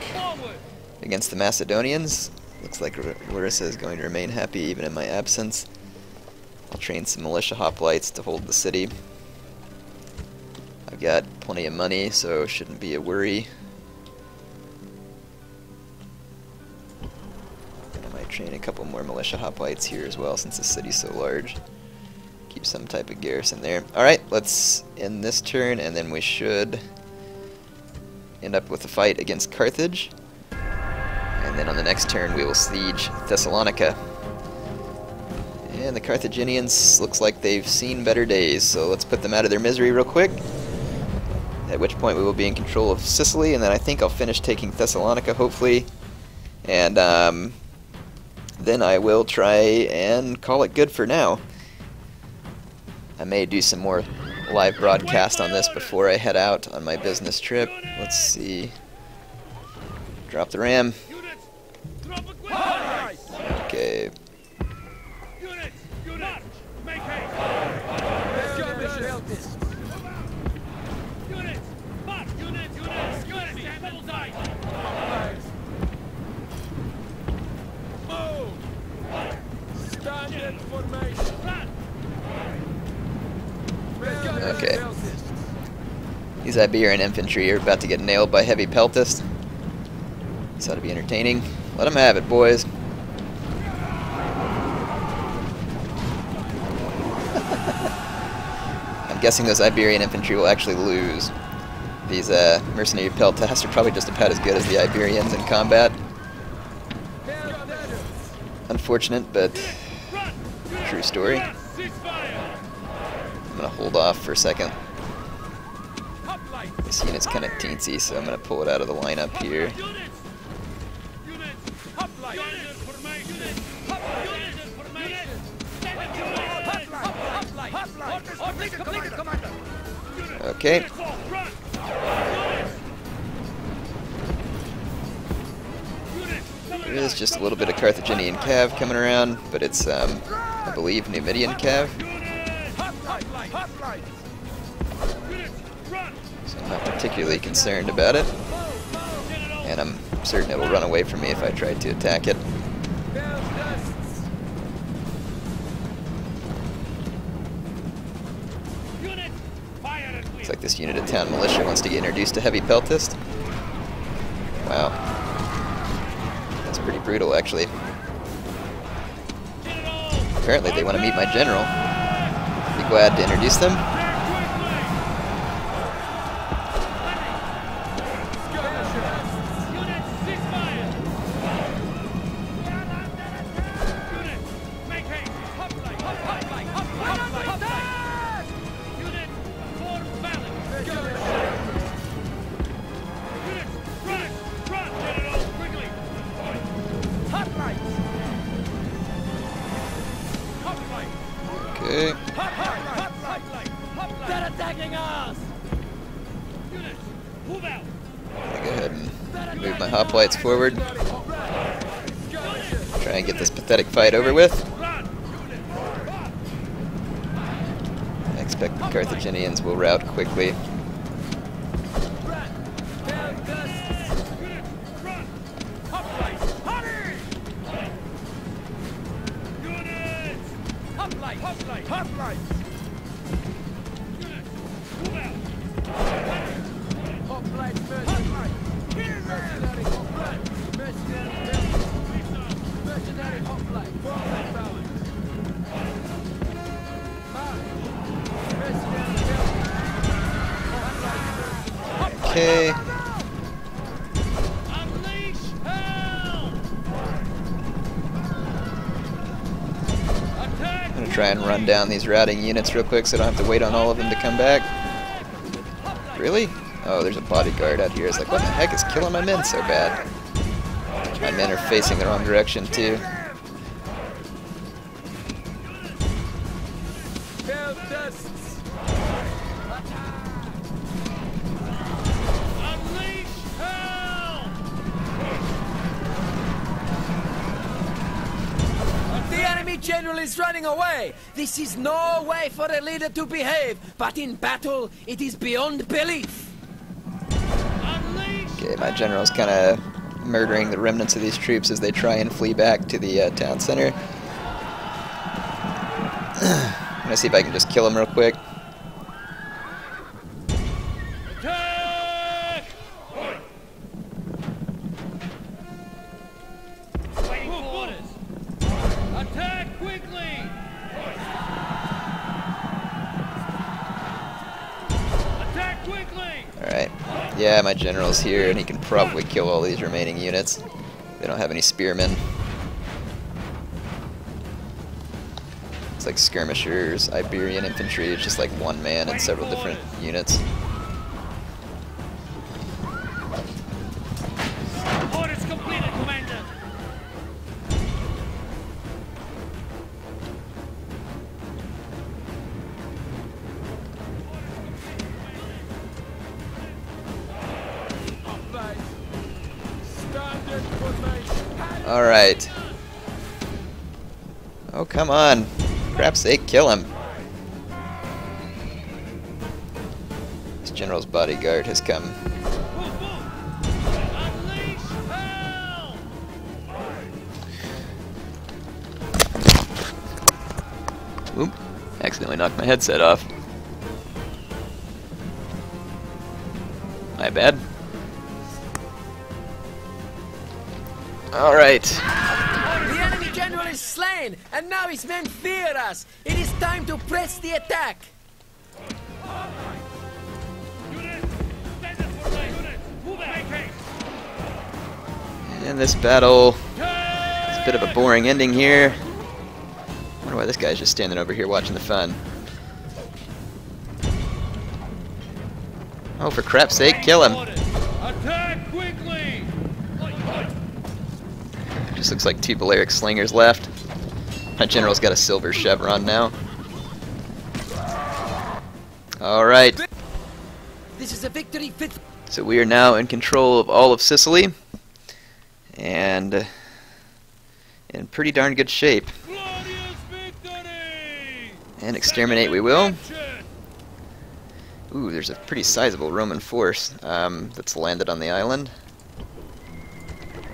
against the Macedonians. Looks like Larissa is going to remain happy even in my absence. I'll train some militia hoplites to hold the city. I've got plenty of money, so shouldn't be a worry. Train a couple more militia hoplites here as well, since the city's so large. Keep some type of garrison there. Alright, let's end this turn, and then we should end up with a fight against Carthage. And then on the next turn we will siege Thessalonica. And the Carthaginians looks like they've seen better days, so let's put them out of their misery real quick. At which point we will be in control of Sicily, and then I think I'll finish taking Thessalonica, hopefully. And then I will try and call it good for now. I may do some more live broadcast on this before I head out on my business trip. Let's see. Drop the ram. Okay. Okay. These Iberian infantry are about to get nailed by heavy peltasts. This ought to be entertaining. Let them have it, boys. I'm guessing those Iberian infantry will actually lose. These mercenary peltasts are probably just about as good as the Iberians in combat. Unfortunate, but true story. I'm going to hold off for a second. This unit's kind of teensy, so I'm going to pull it out of the lineup here. Okay. There is just a little bit of Carthaginian cav coming around, but it's, I believe, Numidian cav. So I'm not particularly concerned about it. And I'm certain it'll run away from me if I try to attack it. Looks like this unit of town militia wants to get introduced to heavy peltast. Wow. That's pretty brutal, actually. Apparently they want to meet my general. Be glad to introduce them. Okay. They're attacking us! Go ahead and move my hoplites forward. Try and get this pathetic fight over with. I expect the Carthaginians will rout quickly. Okay. I'm gonna try and run down these routing units real quick so I don't have to wait on all of them to come back. Really? Oh, there's a bodyguard out here. It's like, what the heck is killing my men so bad? My men are facing the wrong direction too. General is running away! This is no way for a leader to behave, but in battle, it is beyond belief! Okay, my general's kind of murdering the remnants of these troops as they try and flee back to the town center. I'm gonna see if I can just kill him real quick. Alright, yeah, my general's here, and he can probably kill all these remaining units. They don't have any spearmen. It's like skirmishers, Iberian infantry, it's just like one man and several different units. Orders completed, Commander! Alright. Oh, come on. For crap's sake, kill him. This general's bodyguard has come. Oop. Accidentally knocked my headset off. My bad. Alright. The enemy general is slain, and now his men fear us. It is time to press the attack. And this battle is a bit of a boring ending here. I wonder why this guy's just standing over here watching the fun. Oh, for crap's sake, kill him. Attack quickly! Just looks like two Balearic slingers left. My general's got a silver chevron now. Alright. This is a victory fit. So we are now in control of all of Sicily. And in pretty darn good shape. And exterminate we will. Ooh, there's a pretty sizable Roman force that's landed on the island.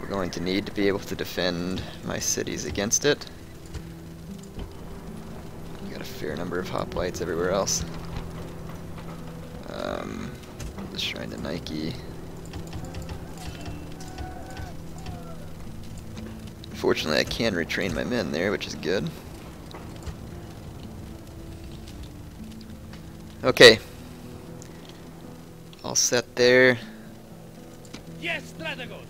We're going to need to be able to defend my cities against it. Got a fair number of hoplites everywhere else. The Shrine to Nike. Fortunately, I can retrain my men there, which is good. Okay. All set there. Yes, strategos.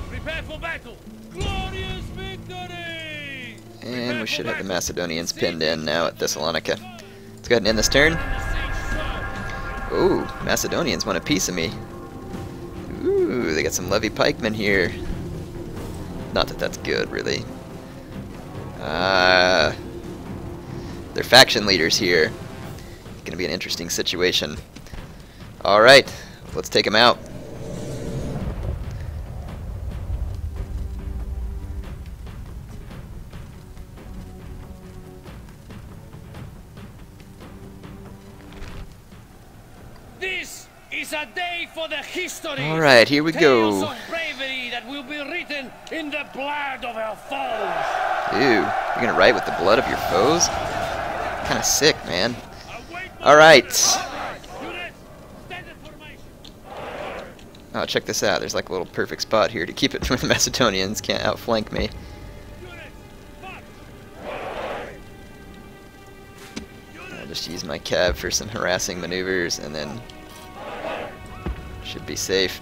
Prepare for battle. Glorious victory! And we should have the Macedonians pinned in now at Thessalonica. Let's go ahead and end this turn. Ooh, Macedonians want a piece of me. Ooh, they got some levy pikemen here. Not that that's good, really. They're faction leaders here. It's gonna be an interesting situation. Alright, let's take them out. This is a day for the history. Alright, here we Tales go. of bravery that will be written in the blood of our foes. Ew, you're gonna write with the blood of your foes? Kinda sick, man. Alright. Oh, check this out. There's like a little perfect spot here to keep it from the Macedonians. Can't outflank me. I'll just use my cab for some harassing maneuvers and then should be safe.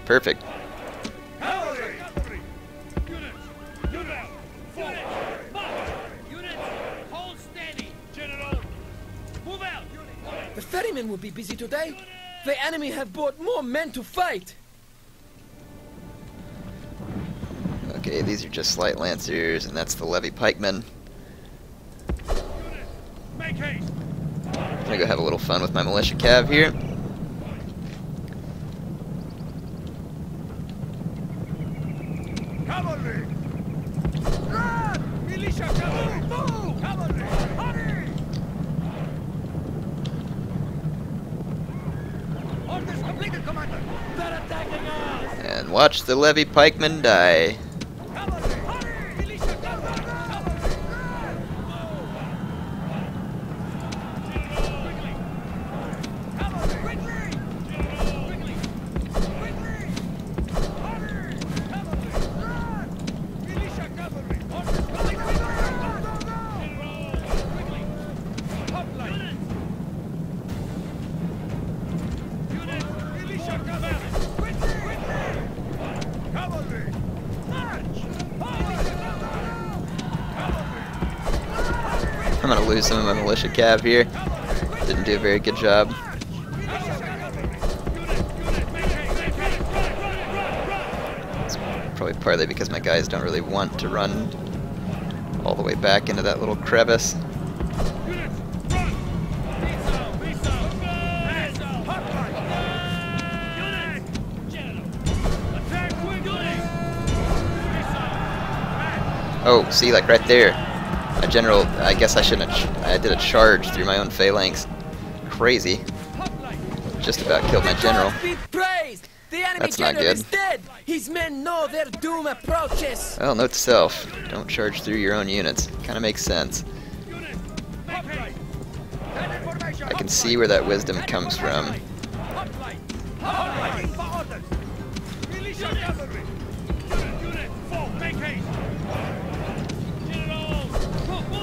Perfect. The ferrymen will be busy today. The enemy have brought more men to fight. Okay, these are just slight lancers, and that's the levy pikemen. Make haste. I'm gonna go have a little fun with my militia cav here. Cavalry! Run! Militia cavalry! Move! Cavalry! Hurry! Orders completed, Commander! They're attacking us! And watch the levy pikemen die. Cavalry! Hurry! Militia cavalry! Cavalry! Run! Cavalry! Quickly! Quickly! Quickly! Hurry! Cavalry! Run! Militia cavalry! Orders completed! Quickly! Hotline! Militia cavalry! Quickly! Quickly! Cavalry! March! I'm gonna lose some of my militia cav here. Didn't do a very good job. It's probably partly because my guys don't really want to run all the way back into that little crevice. Oh, see, like right there. My general, I guess I shouldn't have, I did a charge through my own phalanx. Crazy. Just about killed my general. Be praised! The enemy That's not general good. is dead! His men know their doom approaches! Well, note to self, don't charge through your own units. Kinda makes sense. I can see where that wisdom comes from.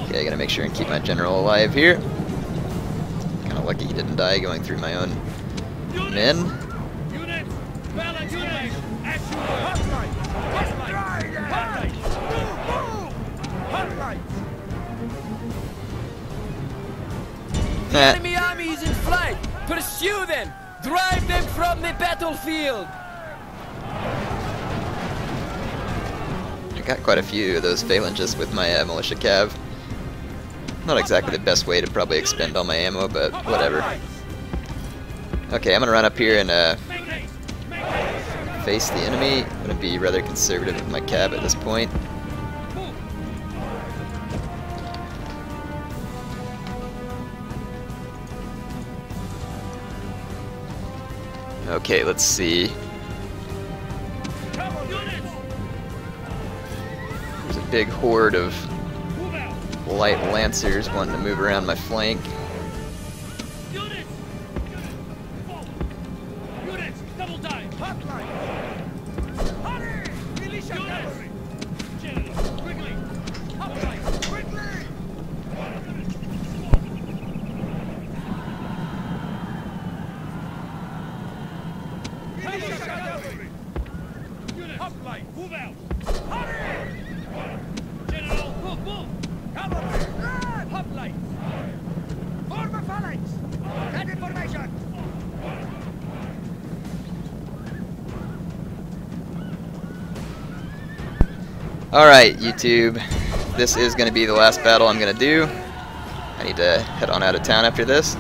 Okay, I gotta make sure and keep my general alive here. Kinda lucky he didn't die going through my own men. The enemy army is in flight! Pursue them! Drive them from the battlefield! I got quite a few of those phalanges with my militia cav. Not exactly the best way to probably expend all my ammo, but whatever. Okay, I'm gonna run up here and face the enemy. I'm gonna be rather conservative with my cav at this point. Okay, let's see. There's a big horde of light lancers wanting to move around my flank. Units, double time. Hotline! Hurry! Militia cavalry! Alright, YouTube. This is going to be the last battle I'm going to do. I need to head on out of town after this.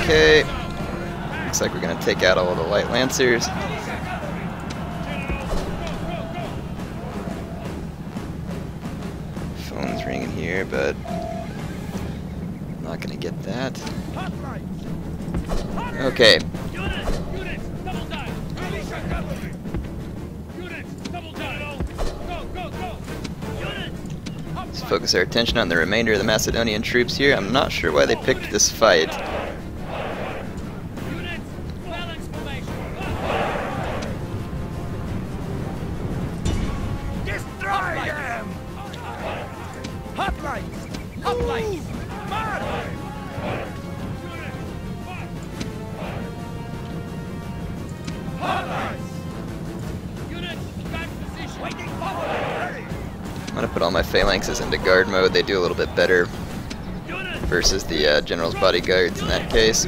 Okay. Looks like we're going to take out all of the light lancers. Phone's ringing here, but I'm not going to get that. Okay. Let's focus our attention on the remainder of the Macedonian troops here. I'm not sure why they picked this fight. I'm going to put all my phalanxes into guard mode. They do a little bit better versus the general's bodyguards in that case.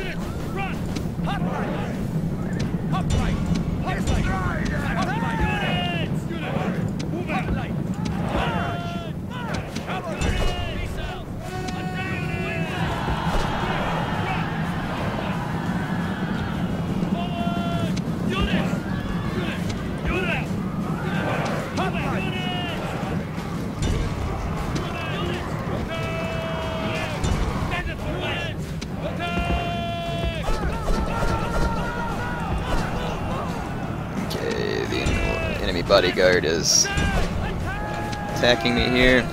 Enemy bodyguard is attacking me here.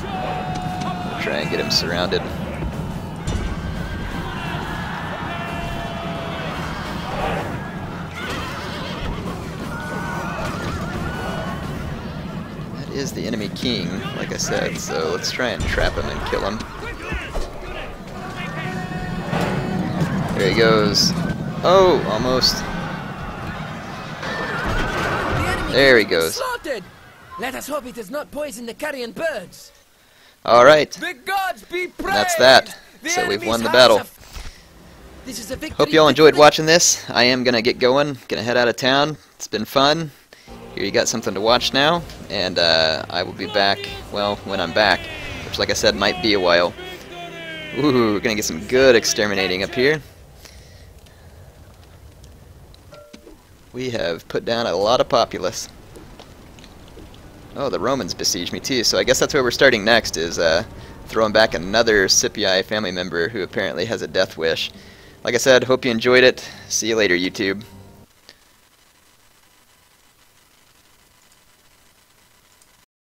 I'll try and get him surrounded. That is the enemy king, like I said, so let's try and trap him and kill him. There he goes. Oh, almost. There he goes. Slaughtered. Let us hope it has not poisoned the carrion birds. Alright. The gods be praised. That's that. So we've won the battle. This is a victory. Hope you all enjoyed watching this. I am going to get going. Going to head out of town. It's been fun. Here you got something to watch now. And I will be back, well, when I'm back. Which, like I said, might be a while. Ooh, we're going to get some good exterminating up here. We have put down a lot of populace. Oh, the Romans besiege me too, so I guess that's where we're starting next, is throwing back another Scipii family member who apparently has a death wish. Like I said, hope you enjoyed it. See you later, YouTube.